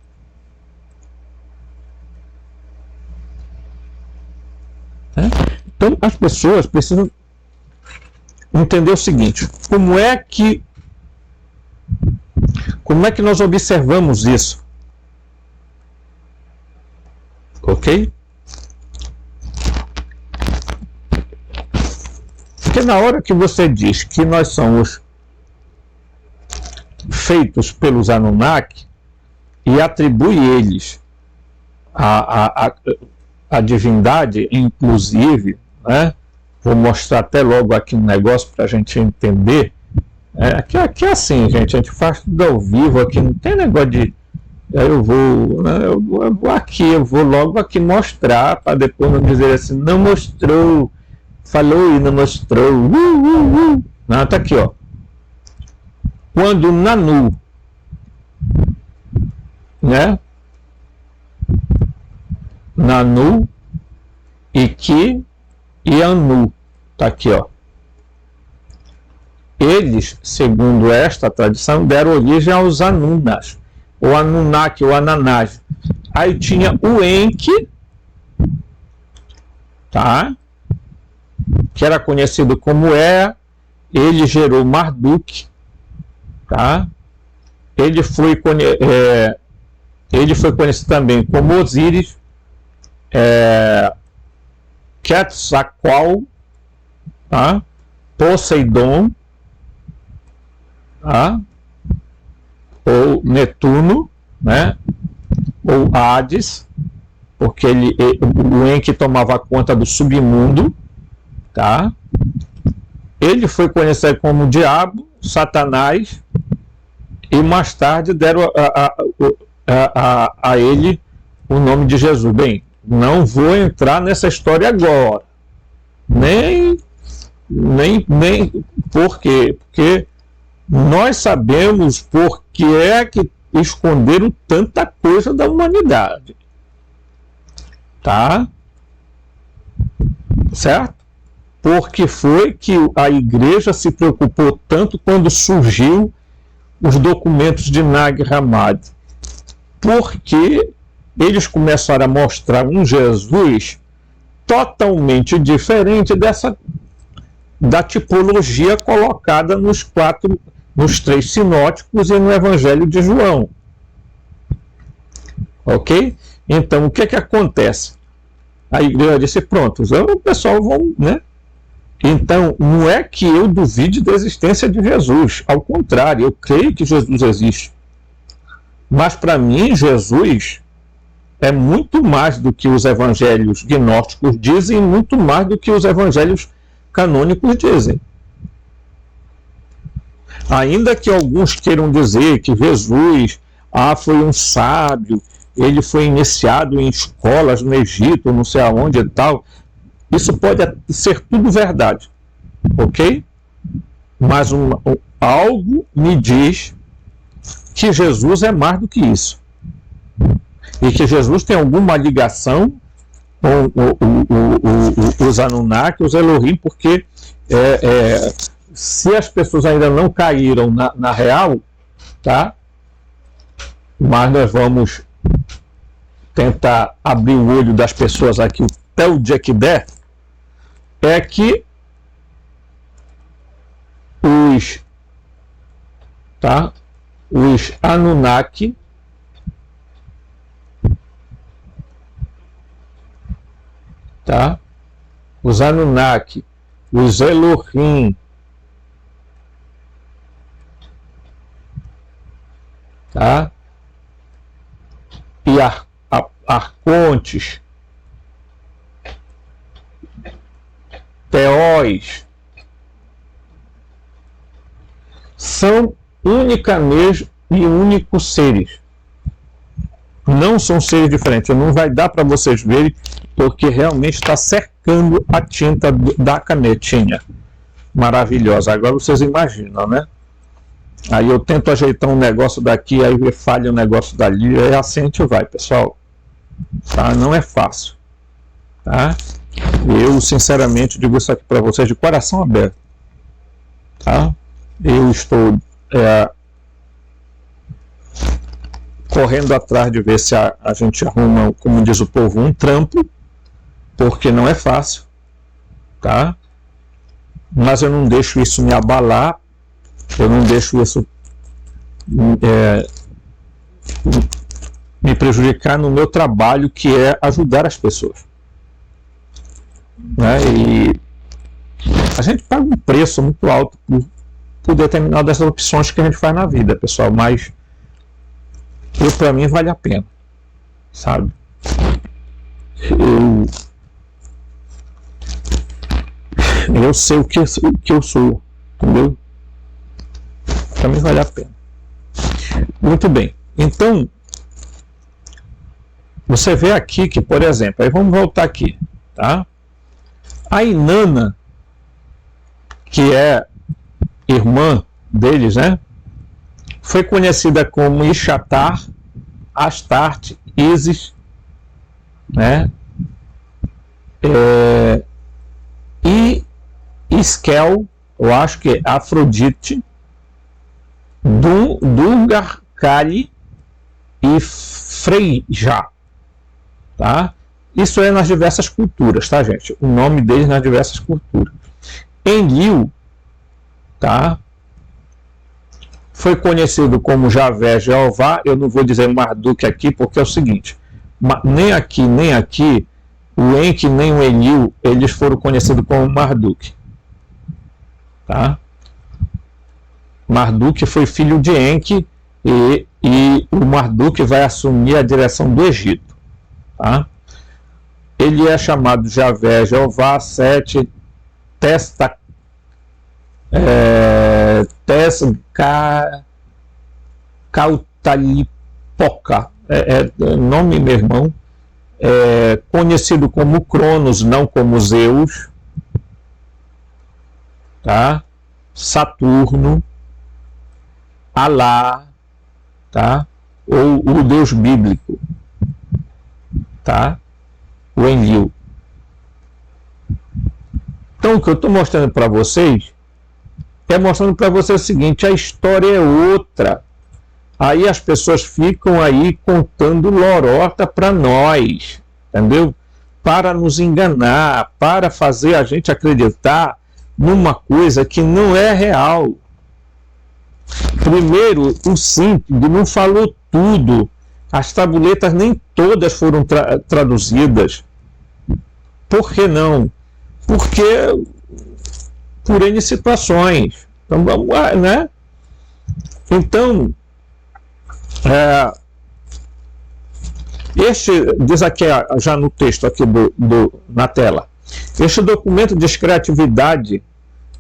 Então as pessoas precisam entender o seguinte: como é que nós observamos isso? Ok? Porque na hora que você diz que nós somos feitos pelos Anunnaki e atribui eles a divindade, inclusive, né? Vou mostrar até logo aqui um negócio para a gente entender. Aqui é assim, gente, a gente faz tudo ao vivo aqui, não tem negócio de eu vou logo aqui mostrar, para depois não dizer assim, não mostrou, falou e não mostrou. Não, tá aqui, ó. Quando Nanu, né? Nanu, Iki e Anu, tá aqui, ó. Eles, segundo esta tradição, deram origem aos Anunas, o Anunnaki, o Ananás. Aí tinha o Enki, tá? Que era conhecido como ele gerou Marduk, tá? Ele foi conhecido também como Osíris, Quetzalcoatl, tá? Poseidon, tá? Ou Netuno, né? Ou Hades, porque o Enki tomava conta do submundo, tá? Ele foi conhecido como Diabo, Satanás, e mais tarde deram a ele o nome de Jesus. Bem, não vou entrar nessa história agora, nem por quê? Porque nós sabemos por que é que esconderam tanta coisa da humanidade, tá? Certo? Porque foi que a igreja se preocupou tanto quando surgiu os documentos de Nag Hammadi. Porque eles começaram a mostrar um Jesus totalmente diferente da tipologia colocada nos 3 sinóticos e no Evangelho de João. Ok? Então, o que acontece? A igreja disse, pronto, o pessoal vão, né? Então, não é que eu duvide da existência de Jesus. Ao contrário, eu creio que Jesus existe. Mas, para mim, Jesus é muito mais do que os evangelhos gnósticos dizem, muito mais do que os evangelhos canônicos dizem. Ainda que alguns queiram dizer que Jesus foi um sábio, ele foi iniciado em escolas no Egito, não sei aonde e tal, isso pode ser tudo verdade, ok? Mas algo me diz que Jesus é mais do que isso. E que Jesus tem alguma ligação com os Anunnaki, os Elohim, porque se as pessoas ainda não caíram na real, tá? Mas nós vamos tentar abrir o olho das pessoas aqui até o dia que der, é que os Anunnaki os Anunnaki, os Elohim, e Arcontes, Teós, são únicamente e únicos seres. Não são seres diferentes. Não vai dar para vocês verem, porque realmente está cercando a tinta da canetinha. Maravilhosa. Agora vocês imaginam, né? Aí eu tento ajeitar um negócio daqui, aí falha um negócio dali, aí assim a gente vai, pessoal. Tá? Não é fácil. Tá? Eu, sinceramente, digo isso aqui para vocês de coração aberto. Tá? Eu estou correndo atrás de ver se a gente arruma, como diz o povo, um trampo, porque não é fácil, tá? Mas eu não deixo isso me abalar, eu não deixo isso me prejudicar no meu trabalho, que é ajudar as pessoas, né? E a gente paga um preço muito alto por determinadas opções que a gente faz na vida, pessoal, mas para mim vale a pena, sabe? Eu sei o que eu sou, entendeu? Para mim vale a pena. Muito bem, então você vê aqui que, por exemplo, aí vamos voltar aqui, tá? A Inanna, que é irmã deles, né? Foi conhecida como Ishtar, Astarte, Isis, né? E Iskel, eu acho que é Afrodite, Durga, Kali e Freyja, tá? Isso é nas diversas culturas, tá, gente? O nome deles nas diversas culturas. Enlil, tá? Foi conhecido como Javé, Jeová. Eu não vou dizer Marduk aqui, porque é o seguinte, nem aqui, o Enki nem o Enlil, eles foram conhecidos como Marduk. Tá? Marduk foi filho de Enki e o Marduk vai assumir a direção do Egito. Tá? Ele é chamado Javé, Jeová, Sete, Testa, Cautalipoca, nome, meu irmão, conhecido como Cronos, não como Zeus, tá? Saturno, Alá, tá? Ou o Deus bíblico, tá? O Enlil. Então, o que eu estou mostrando para vocês é mostrando para vocês o seguinte: a história é outra. Aí as pessoas ficam aí contando lorota para nós, entendeu? Para nos enganar, para fazer a gente acreditar numa coisa que não é real. Primeiro, o Síntide não falou tudo. As tabuletas nem todas foram traduzidas. Por que não? Porque por N situações. Então vamos lá, né? Então, este diz aqui já no texto aqui na tela. Este documento descreve a atividade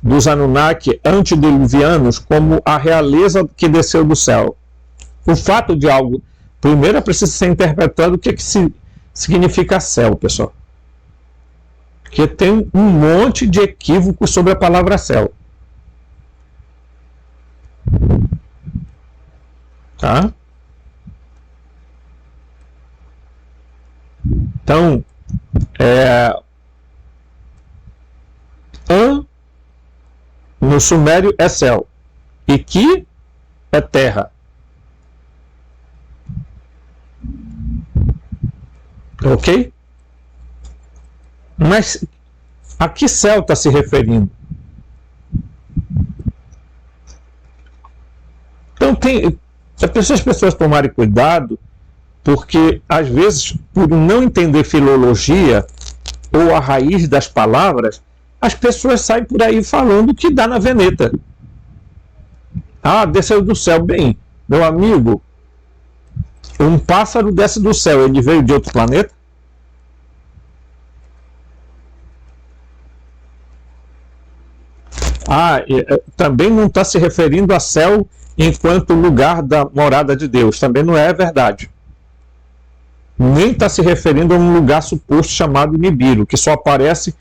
dos Anunnaki antediluvianos como a realeza que desceu do céu. O fato de algo, primeiro precisa ser interpretado o que significa céu, pessoal. Porque tem um monte de equívocos sobre a palavra céu. Tá? Então, no sumério é céu, e Ki é terra. Ok? Mas a que céu está se referindo? Então é preciso as pessoas tomarem cuidado, porque às vezes, por não entender filologia ou a raiz das palavras, as pessoas saem por aí falando que dá na veneta. Ah, desceu do céu. Bem, meu amigo, um pássaro desce do céu, ele veio de outro planeta? Também não está se referindo a céu enquanto lugar da morada de Deus. Também não é verdade. Nem está se referindo a um lugar suposto chamado Nibiru, que só aparece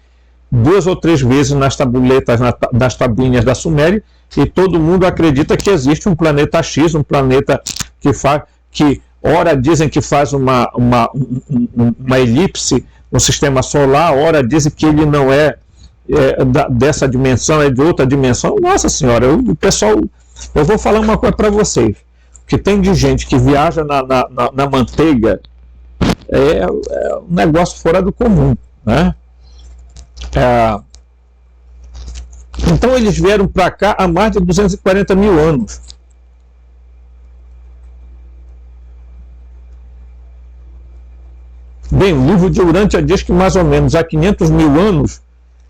2 ou 3 vezes nas tabuletas, nas tabuinhas da Suméria, e todo mundo acredita que existe um planeta X, um planeta que ora dizem que faz uma elipse no sistema solar, ora dizem que ele não é dessa dimensão, é de outra dimensão. Nossa senhora, o pessoal, eu vou falar uma coisa para vocês, que tem de gente que viaja na manteiga, é um negócio fora do comum, né? Então eles vieram para cá há mais de 240 mil anos. Bem, o livro de Urântia diz que mais ou menos há 500 mil anos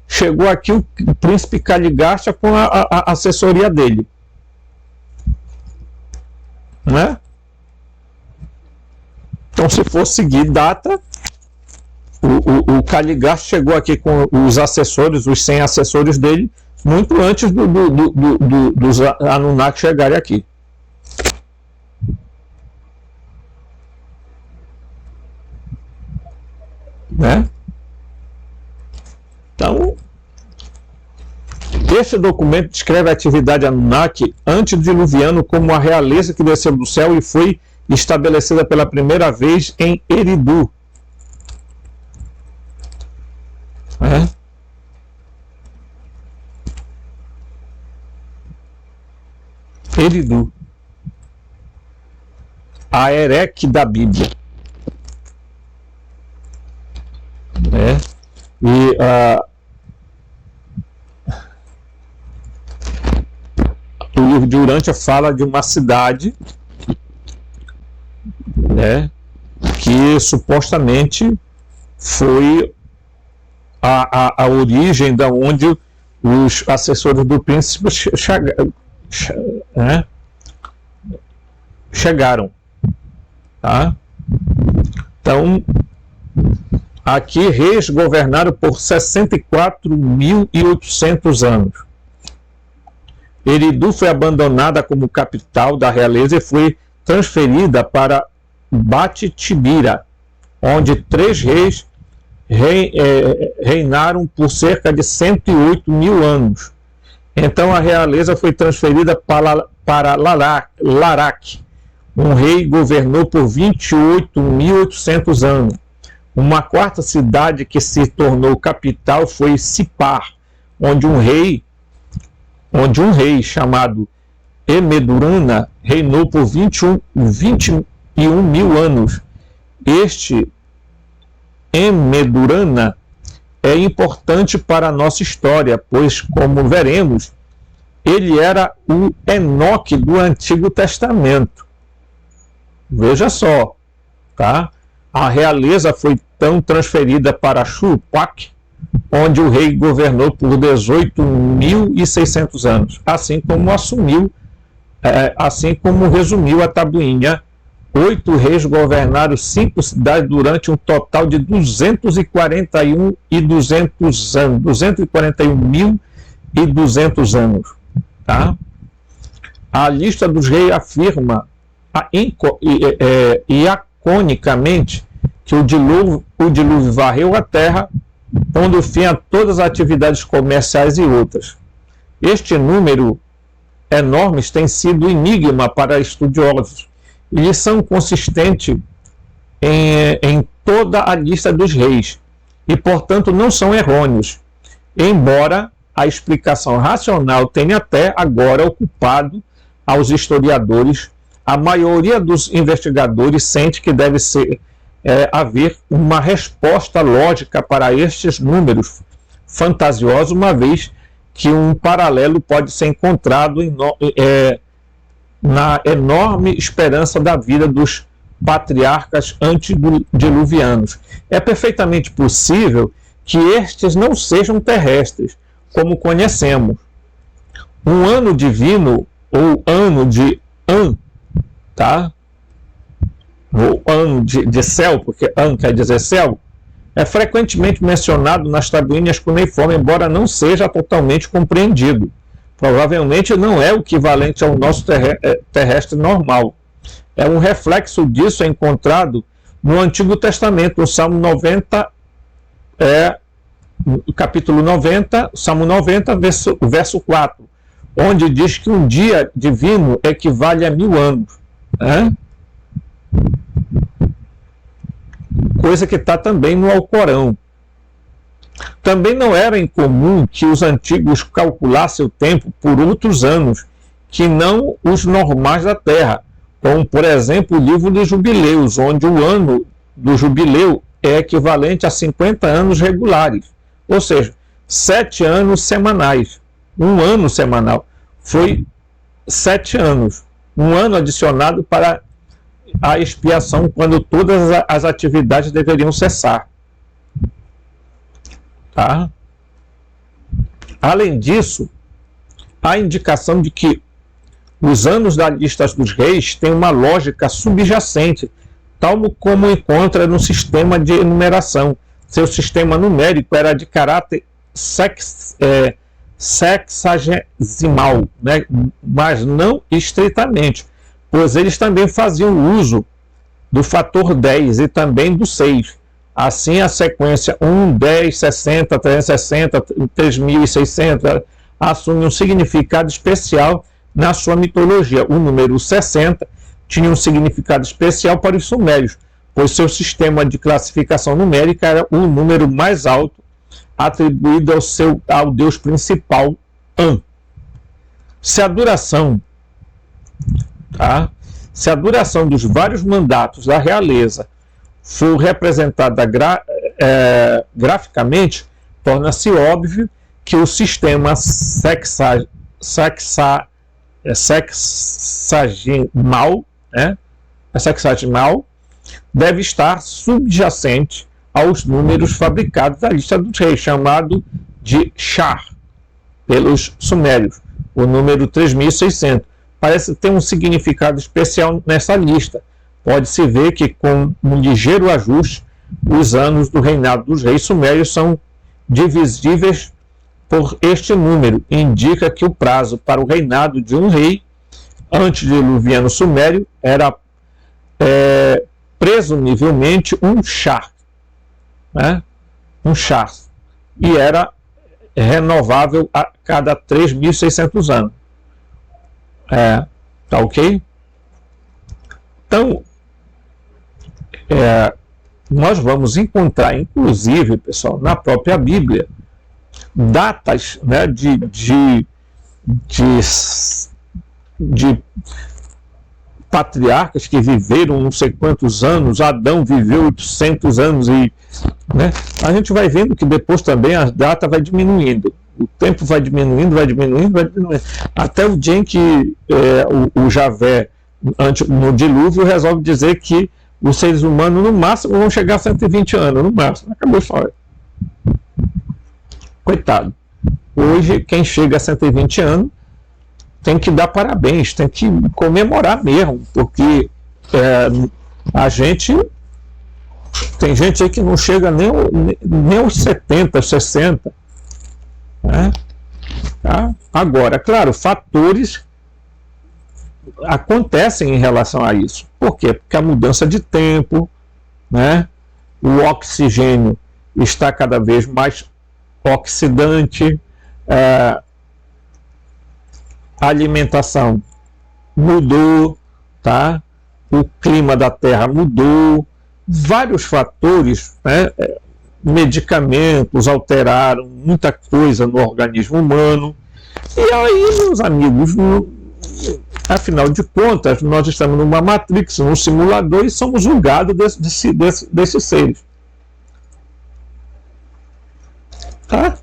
chegou aqui o príncipe Caligasta com a assessoria dele, né? Então, se for seguir data, o Caligasta chegou aqui com os assessores, os 100 assessores dele, muito antes dos Anunnaki chegarem aqui. Né? Então, este documento descreve a atividade Anunnaki antediluviano como a realeza que desceu do céu e foi estabelecida pela primeira vez em Eridu. Eridu, a Erech da Bíblia. E o livro de Urântia fala de uma cidade, né, que supostamente foi a origem da onde os assessores do príncipe chegaram, tá? Então, aqui reis governaram por 64.800 anos. Eridu foi abandonada como capital da realeza e foi transferida para Batitibira, onde 3 reis reinaram por cerca de 108 mil anos. Então a realeza foi transferida para Larak. Um rei governou por 28.800 anos. Uma quarta cidade que se tornou capital foi Sipar, onde um rei chamado Emedurana reinou por 21 mil anos. Este Emedurana é importante para a nossa história, pois, como veremos, ele era o Enoque do Antigo Testamento. Veja só, tá? A realeza foi então transferida para Shurpak, onde o rei governou por 18.600 anos, assim como resumiu a tabuinha. 8 reis governaram 5 cidades durante um total de 241.200 anos. Tá? A lista dos reis afirma iaconicamente que o dilúvio varreu a terra, pondo fim a todas as atividades comerciais e outras. Este número enorme tem sido enigma para estudiosos. Eles são consistentes em toda a lista dos reis e, portanto, não são errôneos, embora a explicação racional tenha até agora ocupado aos historiadores. A maioria dos investigadores sente que deve haver uma resposta lógica para estes números fantasiosos, uma vez que um paralelo pode ser encontrado na enorme esperança da vida dos patriarcas antediluvianos. É perfeitamente possível que estes não sejam terrestres, como conhecemos. Um ano divino, ou ano de An, tá? Ou ano de céu, porque An quer dizer céu, é frequentemente mencionado nas tabuinhas cuneiformes, embora não seja totalmente compreendido. Provavelmente não é o equivalente ao nosso terrestre normal. É um reflexo disso encontrado no Antigo Testamento, no Salmo 90, capítulo 90, Salmo 90, verso 4, onde diz que um dia divino equivale a 1000 anos. Coisa que está também no Alcorão. Também não era incomum que os antigos calculassem o tempo por outros anos, que não os normais da Terra, como, por exemplo, o livro dos jubileus, onde o ano do jubileu é equivalente a 50 anos regulares, ou seja, 7 anos semanais. Um ano semanal foi 7 anos, um ano adicionado para a expiação, quando todas as atividades deveriam cessar. Tá? Além disso, há indicação de que os anos da lista dos reis têm uma lógica subjacente, tal como encontra no sistema de enumeração. Seu sistema numérico era de caráter sexagesimal, né? Mas não estritamente, pois eles também faziam uso do fator 10 e também do 6. Assim, a sequência 1, 10, 60, 360, 3600 assume um significado especial na sua mitologia. O número 60 tinha um significado especial para os sumérios, pois seu sistema de classificação numérica era o número mais alto atribuído ao deus principal, An. Se a duração dos vários mandatos da realeza for representada graficamente, torna-se óbvio que o sistema sexagimal deve estar subjacente aos números fabricados da lista dos reis, chamado de Shar, pelos sumérios, o número 3600. Parece ter um significado especial nessa lista. Pode-se ver que, com um ligeiro ajuste, os anos do reinado dos reis sumérios são divisíveis por este número. Indica que o prazo para o reinado de um rei antediluviano sumério era presumivelmente um Shar, né? Um Shar, e era renovável a cada 3.600 anos. Tá ok? Então, nós vamos encontrar, inclusive, pessoal, na própria Bíblia, datas, né, de patriarcas que viveram não sei quantos anos, Adão viveu 800 anos, e, né, a gente vai vendo que depois também a data vai diminuindo, o tempo vai diminuindo, até o dia em que o Javé, no dilúvio, resolve dizer que os seres humanos no máximo vão chegar a 120 anos, no máximo, acabou a história. Coitado. Hoje, quem chega a 120 anos tem que dar parabéns, tem que comemorar mesmo, porque a gente tem gente aí que não chega nem aos 70, 60, né? Tá? Agora, claro, fatores acontecem em relação a isso. Por quê? Porque a mudança de tempo, né? O oxigênio está cada vez mais oxidante, a alimentação mudou, tá? O clima da Terra mudou, vários fatores, né? Medicamentos alteraram muita coisa no organismo humano. E aí, meus amigos, afinal de contas, nós estamos numa Matrix, num simulador, e somos julgados desses seres. Tá?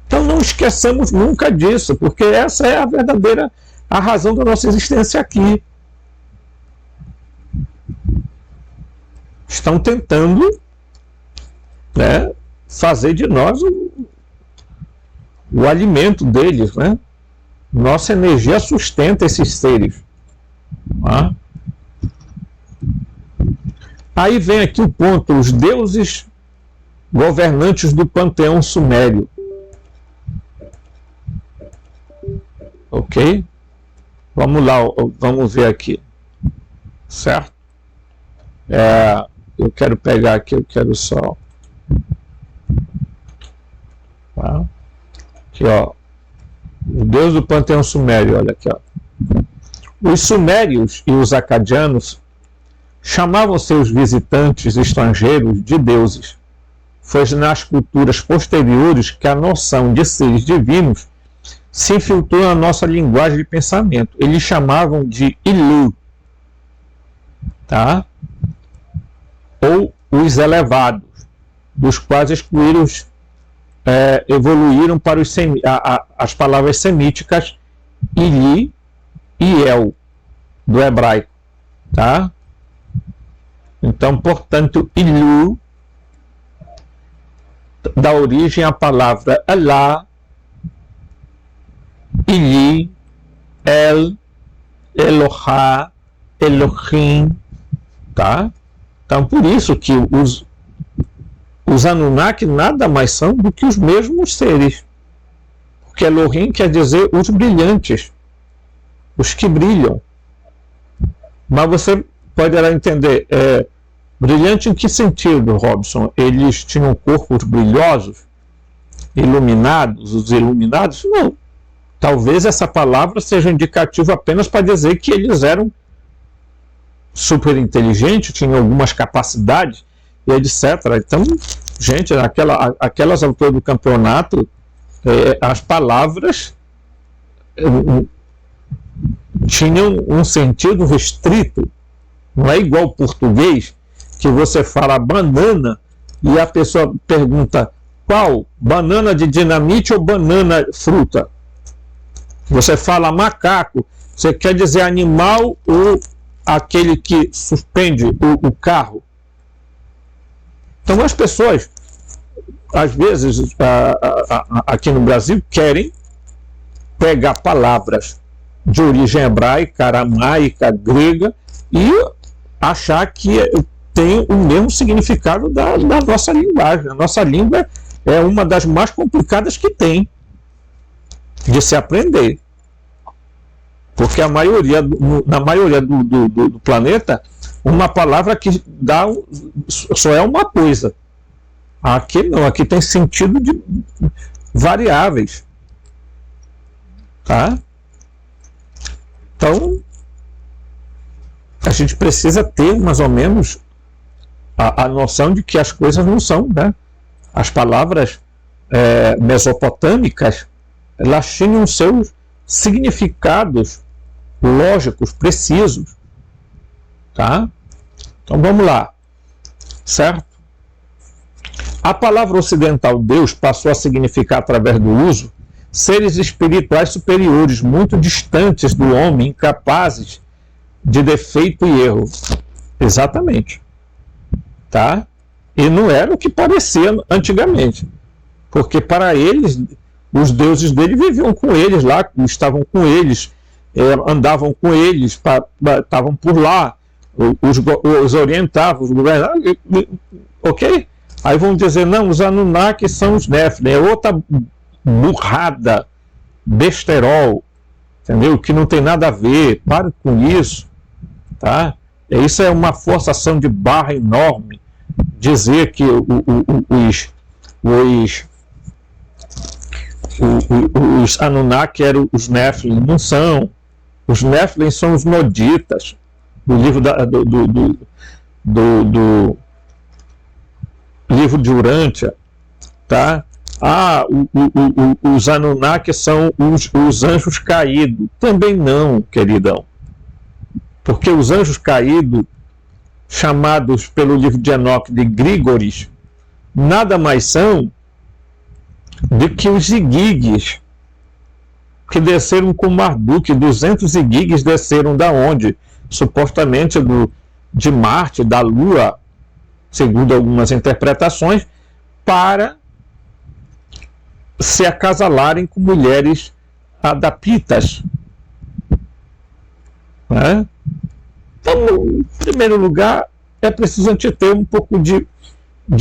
Então não esqueçamos nunca disso, porque essa é a razão da nossa existência aqui. Estão tentando, né, fazer de nós o alimento deles, né? Nossa energia sustenta esses seres. Tá? Aí vem aqui o ponto, os deuses governantes do panteão sumério. Ok? Vamos lá, vamos ver aqui. Certo? Eu quero pegar aqui, eu quero só... Tá? Aqui, ó. O deus do panteão sumério, olha aqui, ó. Os sumérios e os acadianos chamavam seus visitantes estrangeiros de deuses. Foi nas culturas posteriores que a noção de seres divinos se infiltrou na nossa linguagem de pensamento. Eles chamavam de Ilu, tá? Ou os elevados, dos quais excluíram evoluíram para as palavras semíticas Ili e El, do hebraico, tá? Então, portanto, Ilu dá origem à palavra Allah, Ili, El, Elohá, Elohim, tá? Então, por isso que os Anunnaki nada mais são do que os mesmos seres. Porque Elohim quer dizer os brilhantes, os que brilham. Mas você pode entender, brilhante em que sentido, Robson? Eles tinham corpos brilhosos, iluminados, os iluminados? Não. Talvez essa palavra seja indicativa apenas para dizer que eles eram super inteligentes, tinham algumas capacidades, e etc. Então, gente, aquelas alturas do campeonato, as palavras tinham um sentido restrito. Não é igual ao português, que você fala banana e a pessoa pergunta qual? Banana de dinamite ou banana fruta? Você fala macaco, você quer dizer animal ou aquele que suspende o carro? Então as pessoas, às vezes, aqui no Brasil, querem pegar palavras de origem hebraica, aramaica, grega, e achar que tem o mesmo significado da nossa linguagem. A nossa língua é uma das mais complicadas que tem de se aprender. Porque na maioria do planeta, uma palavra que dá só é uma coisa. Aqui não, aqui tem sentido de variáveis. Tá? Então, a gente precisa ter mais ou menos a noção de que as coisas não são, né? As palavras mesopotâmicas, elas tinham seus significados lógicos, precisos. Tá? Então vamos lá. Certo? A palavra ocidental Deus passou a significar, através do uso, seres espirituais superiores, muito distantes do homem, incapazes de defeito e erro. Exatamente. Tá? E não era o que parecia antigamente. Porque para eles, os deuses dele viviam com eles lá, estavam com eles, andavam com eles, estavam por lá, os orientavam, os governavam, ok? Aí vão dizer, não, os Anunnaki são os Nephilim, é outra burrada, besterol, entendeu? Que não tem nada a ver, pare com isso, tá? Isso é uma forçação de barra enorme, dizer que os Anunnaki eram os Nephilim. Não são. Os Nephilim são os Noditas, do livro do livro de Urântia, tá? Os Anunnaki são os anjos caídos. Também não, queridão. Porque os anjos caídos, chamados pelo livro de Enoque de Grígoris, nada mais são do que os Igigues, que desceram com Marduk. 200 Igigues desceram da onde? Supostamente de Marte, da Lua, segundo algumas interpretações, para se acasalarem com mulheres adapitas. Né? Então, em primeiro lugar, é preciso a gente ter um pouco de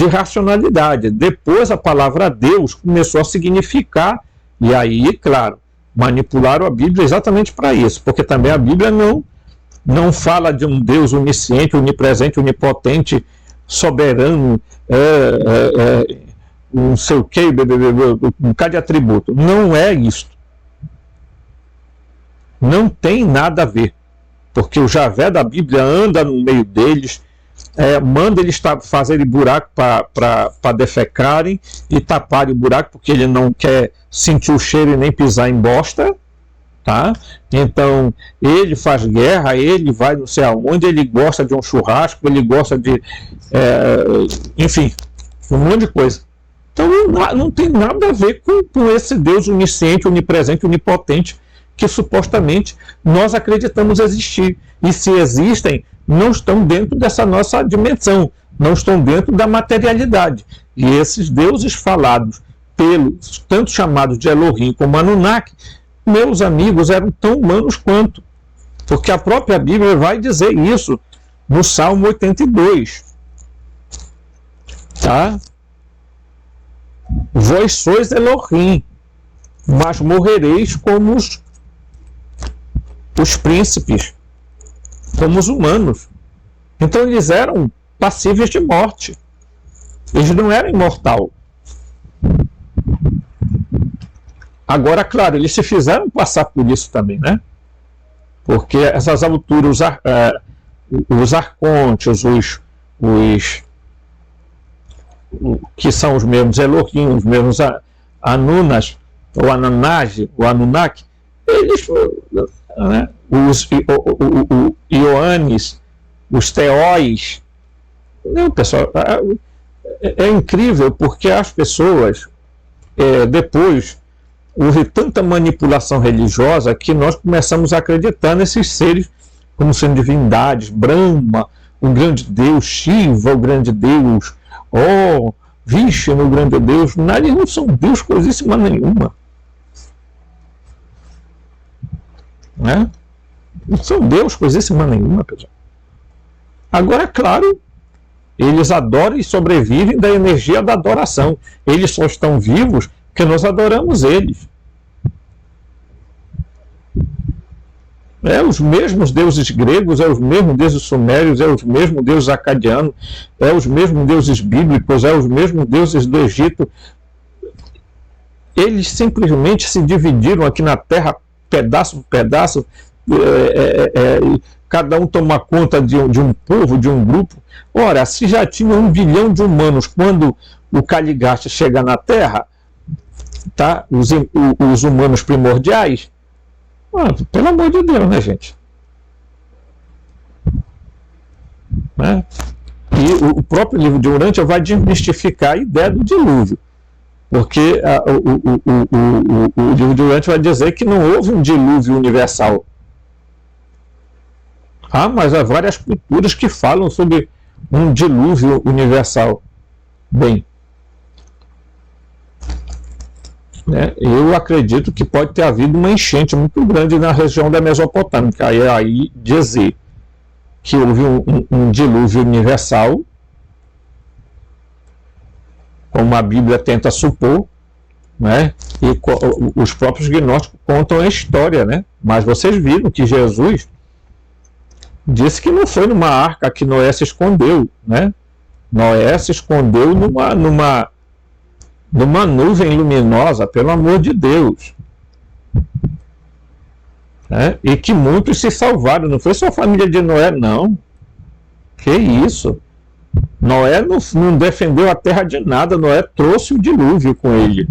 racionalidade. Depois a palavra Deus começou a significar, e aí, claro, manipularam a Bíblia exatamente para isso, porque também a Bíblia não fala de um Deus onisciente, onipresente, onipotente, soberano, não sei o que, um bocado de atributo. Não é isso. Não tem nada a ver, porque o Javé da Bíblia anda no meio deles, manda eles fazerem buraco para defecarem e taparem o buraco, porque ele não quer sentir o cheiro e nem pisar em bosta, tá? Então ele faz guerra, ele vai não sei aonde, ele gosta de um churrasco, ele gosta de enfim, um monte de coisa. Então não tem nada a ver com esse Deus onisciente, onipresente, onipotente que supostamente nós acreditamos existir. E se existem, não estão dentro dessa nossa dimensão, não estão dentro da materialidade. E esses deuses falados pelos tanto chamados de Elohim como Anunnaki, meus amigos, eram tão humanos quanto. Porque a própria Bíblia vai dizer isso no Salmo 82. Tá? Vós sois Elohim, mas morrereis como os príncipes, como os humanos. Então eles eram passíveis de morte. Eles não eram imortais. Agora, claro, eles se fizeram passar por isso também, né? Porque essas alturas, os arcontes, os que são os mesmos Elohim, os mesmos Anunas, ou Ananage, o Anunnaki, eles, né? Os Ioannes, os Teóis. Não, pessoal, é incrível, porque as pessoas, depois, houve tanta manipulação religiosa que nós começamos a acreditar nesses seres como sendo divindades. Brahma, o grande Deus, Shiva, o grande Deus, Vishnu, o grande Deus. Eles não são Deus coisíssima nenhuma. Né? Não são Deus coisíssima nenhuma, pessoal. Agora, é claro, eles adoram e sobrevivem da energia da adoração. Eles só estão vivos porque nós adoramos eles. Os mesmos deuses gregos, os mesmos deuses sumérios, os mesmos deuses acadianos, os mesmos deuses bíblicos, os mesmos deuses do Egito. Eles simplesmente se dividiram aqui na Terra, pedaço por pedaço, cada um toma conta de um povo, de um grupo. Ora, se já tinha 1 bilhão de humanos quando o Caligasta chega na Terra, tá? Os humanos primordiais, Pelo amor de Deus, né, gente? Né? E o próprio livro de Urântia vai desmistificar a ideia do dilúvio. Porque o livro de Urântia vai dizer que não houve um dilúvio universal. Mas há várias culturas que falam sobre um dilúvio universal. Bem, né, eu acredito que pode ter havido uma enchente muito grande na região da Mesopotâmia. Aí dizer que houve um dilúvio universal, como a Bíblia tenta supor, né? E os próprios gnósticos contam a história, né? Mas vocês viram que Jesus disse que não foi numa arca que Noé se escondeu, né? Noé se escondeu numa nuvem luminosa, pelo amor de Deus. Né? E que muitos se salvaram, não foi só a família de Noé, não. Que isso? Noé não defendeu a terra de nada, Noé trouxe o dilúvio com ele.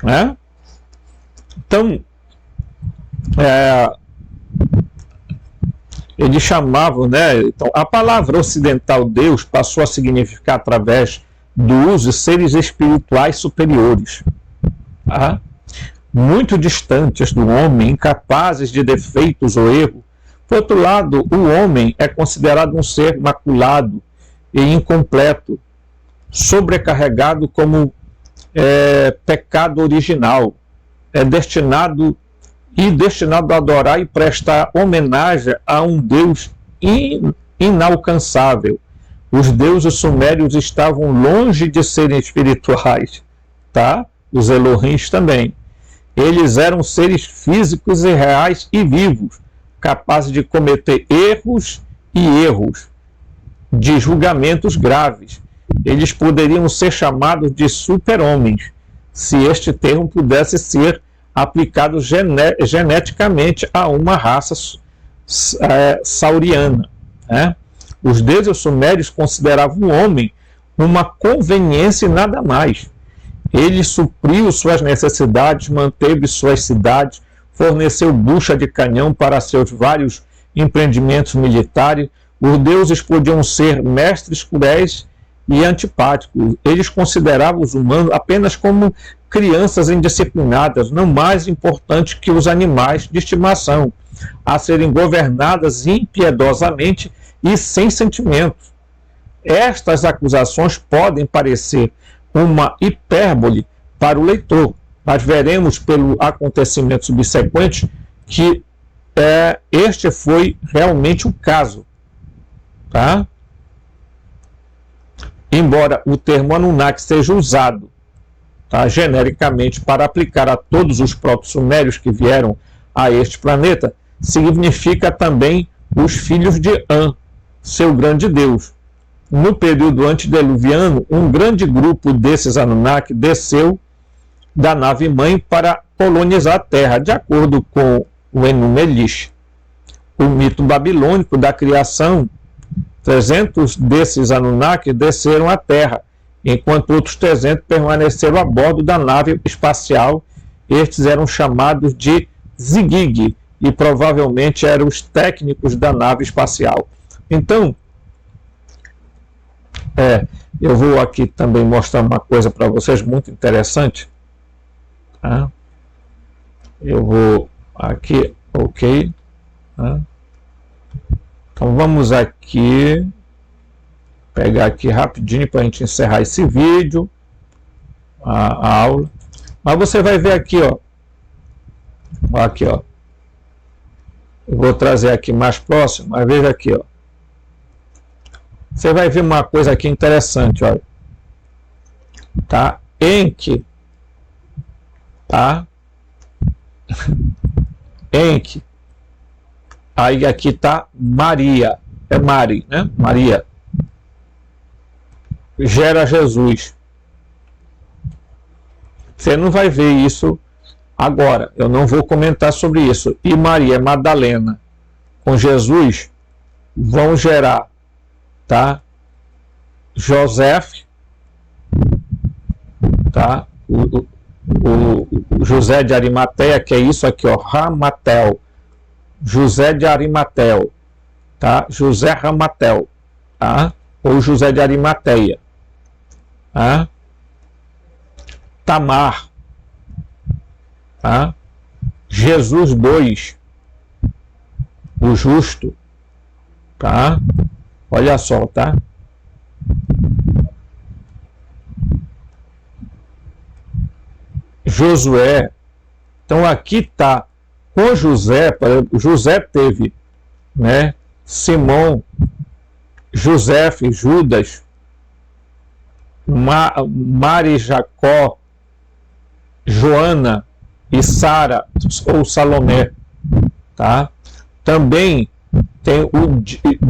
Né? Então, eles chamavam, né? Então, a palavra ocidental Deus passou a significar, através do uso, de seres espirituais superiores, tá? Muito distantes do homem, incapazes de defeitos ou erro. Por outro lado, o homem é considerado um ser maculado e incompleto, sobrecarregado como pecado original, destinado a adorar e prestar homenagem a um Deus inalcançável. Os deuses sumérios estavam longe de serem espirituais, tá? Os Elohims também. Eles eram seres físicos e reais e vivos, capazes de cometer erros de julgamentos graves. Eles poderiam ser chamados de super-homens, se este termo pudesse ser aplicado geneticamente a uma raça sauriana. Né? Os deuses sumérios consideravam o homem uma conveniência e nada mais. Ele supriu suas necessidades, manteve suas cidades, forneceu bucha de canhão para seus vários empreendimentos militares. Os deuses podiam ser mestres cruéis e antipáticos. Eles consideravam os humanos apenas como crianças indisciplinadas, não mais importantes que os animais de estimação, a serem governadas impiedosamente e sem sentimentos. Estas acusações podem parecer uma hipérbole para o leitor, mas veremos pelo acontecimento subsequente que este foi realmente o caso. Tá? Embora o termo Anunnaki seja usado, tá, genericamente para aplicar a todos os proto-sumérios que vieram a este planeta, significa também os filhos de An, seu grande deus. No período antediluviano, um grande grupo desses Anunnaki desceu da nave-mãe para colonizar a Terra, de acordo com o Enuma Elish. O mito babilônico da criação, 300 desses Anunnaki desceram à Terra, enquanto outros 300 permaneceram a bordo da nave espacial. Estes eram chamados de Zigig e provavelmente eram os técnicos da nave espacial. Então, eu vou aqui também mostrar uma coisa para vocês muito interessante. Tá? Eu vou aqui, ok. Tá? Então vamos aqui, pegar aqui rapidinho para a gente encerrar esse vídeo, a aula. Mas você vai ver aqui, ó. Aqui, ó. Eu vou trazer aqui mais próximo, mas veja aqui, ó. Você vai ver uma coisa aqui interessante, olha. Tá? Enki. Tá? Enki. Aí aqui tá Maria. É Mari, né? Maria. Gera Jesus. Você não vai ver isso agora. Eu não vou comentar sobre isso. E Maria Madalena com Jesus vão gerar, tá? José, tá? o José de Arimateia, que é isso aqui, ó, Ramatel, José de Arimatel, tá? José Ramatel, tá? Ou José de Arimateia, tá? Tamar, tá? Jesus 2, o justo, tá? Olha só, tá? Josué. Então aqui está com José. José teve, né, Simão, José, Judas, Mari, Jacó, Joana e Sara ou Salomé, tá? Também tem o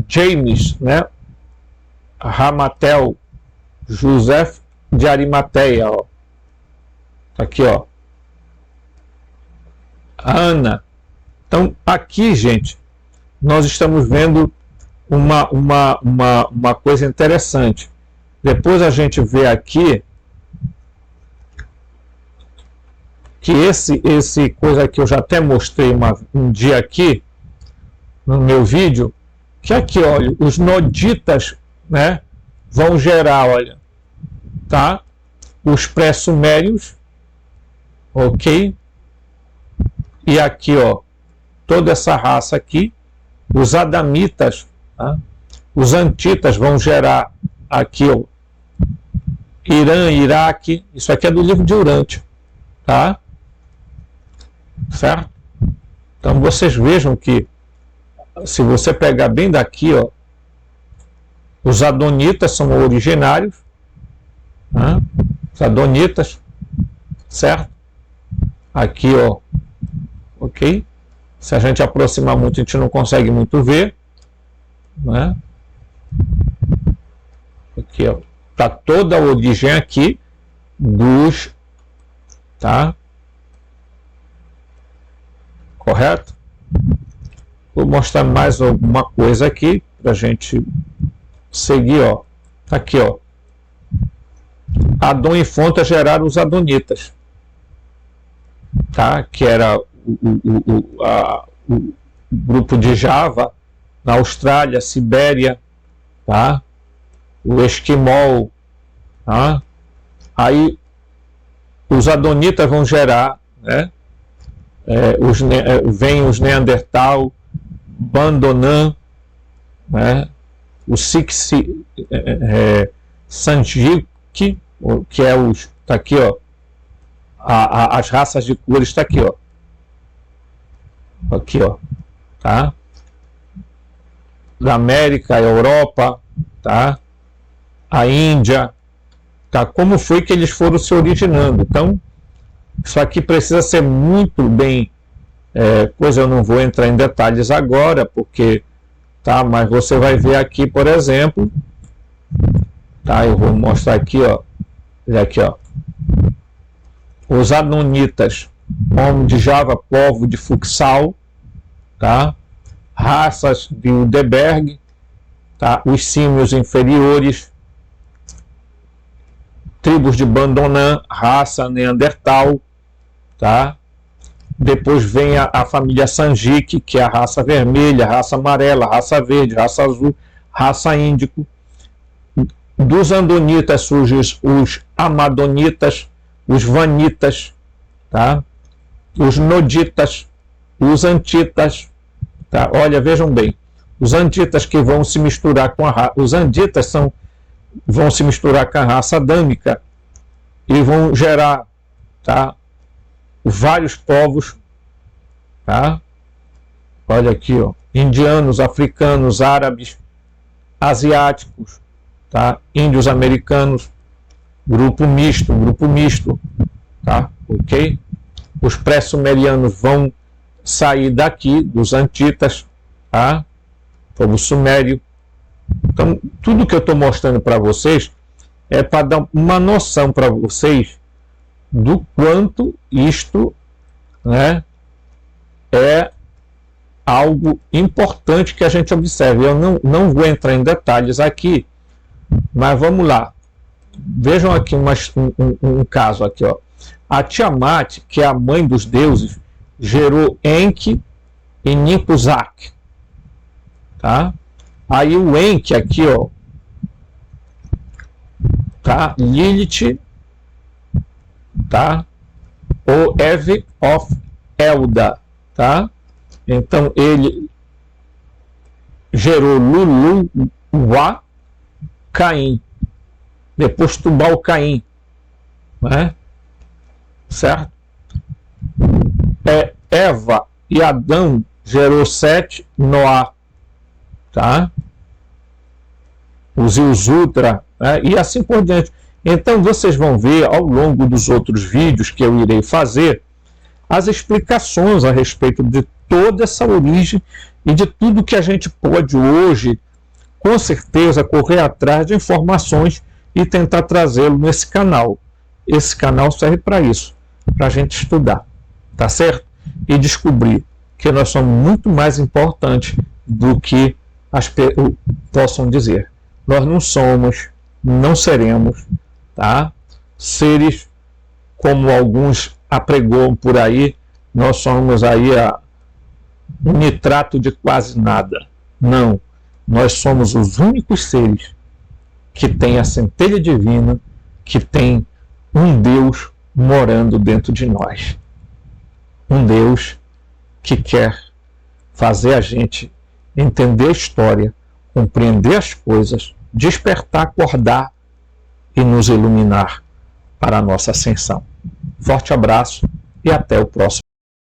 James, né? Ramatel, José de Arimateia, ó. Tá aqui, ó. Ana. Então, aqui, gente, nós estamos vendo uma coisa interessante. Depois a gente vê aqui que esse coisa aqui eu já até mostrei um dia aqui no meu vídeo, que aqui, olha, os noditas, né, vão gerar, olha, tá? Os pré-sumérios, ok? E aqui, ó, toda essa raça aqui, os adamitas, tá? Os antitas vão gerar aqui, ó, Irã, Iraque, isso aqui é do livro de Urântia, tá? Certo? Então vocês vejam que se você pegar bem daqui, ó, os adonitas são originários, né? Os adonitas, certo? Aqui, ó, ok? Se a gente aproximar muito, a gente não consegue muito ver, né? Aqui, ó, tá toda a origem aqui dos, tá? Correto? Vou mostrar mais alguma coisa aqui para a gente seguir, ó. Aqui, ó. Adão e Fonta geraram os adonitas, tá? Que era o grupo de Java, na Austrália, Sibéria, tá? O Esquimol, tá? Aí os adonitas vão gerar, né? Vem os Neandertal, Bandonan, né? O Sanjik, que é os, tá aqui, ó, as raças de cores, está aqui, ó, aqui, ó, tá? Da América, Europa, tá? A Índia, tá? Como foi que eles foram se originando? Então, isso aqui precisa ser muito bem, pois eu não vou entrar em detalhes agora, porque, tá? Mas você vai ver aqui, por exemplo, tá? Eu vou mostrar aqui, ó, aqui, ó, os adonitas, homem de Java, povo de Fuxal, tá? Raças de Udeberg, tá? Os símios inferiores, tribos de Bandonan, raça Neandertal, tá? Depois vem a família Sanjik, que é a raça vermelha, raça amarela, raça verde, raça azul, raça índico. Dos andonitas surgem os amadonitas, os vanitas, tá? Os noditas, os antitas, tá? Olha, vejam bem, os antitas que vão se misturar com a raça, os anditas vão se misturar com a raça adâmica e vão gerar, tá? Vários povos, tá? Olha aqui, ó, indianos, africanos, árabes, asiáticos, tá? Índios americanos, grupo misto, tá? Ok? Os pré-sumerianos vão sair daqui, dos antitas, tá? Povo sumério. Então, tudo que eu estou mostrando para vocês é para dar uma noção para vocês do quanto isto, né, é algo importante que a gente observe. Eu não vou entrar em detalhes aqui, mas vamos lá. Vejam aqui um caso aqui, ó. A Tiamat, que é a mãe dos deuses, gerou Enki e Ninkuzak. Tá? Aí o Enki aqui, ó, tá? Lilith, tá? O Eve of Elda, tá? Então ele gerou Lulu, Wa, Caim, depois Tubal Caim, né? Certo? Eva e Adão gerou Sete, Noá, tá? O Zilzutra, né? E assim por diante. Então vocês vão ver ao longo dos outros vídeos que eu irei fazer as explicações a respeito de toda essa origem e de tudo que a gente pode hoje, com certeza, correr atrás de informações e tentar trazê-lo nesse canal. Esse canal serve para isso, para a gente estudar, tá certo? E descobrir que nós somos muito mais importantes do que as pessoas possam dizer. Nós não somos, não seremos, tá? Seres como alguns apregoam por aí, nós somos aí um nitrato de quase nada. Não, nós somos os únicos seres que têm a centelha divina, que tem um Deus morando dentro de nós. Um Deus que quer fazer a gente entender a história, compreender as coisas, despertar, acordar e nos iluminar para a nossa ascensão. Forte abraço e até o próximo.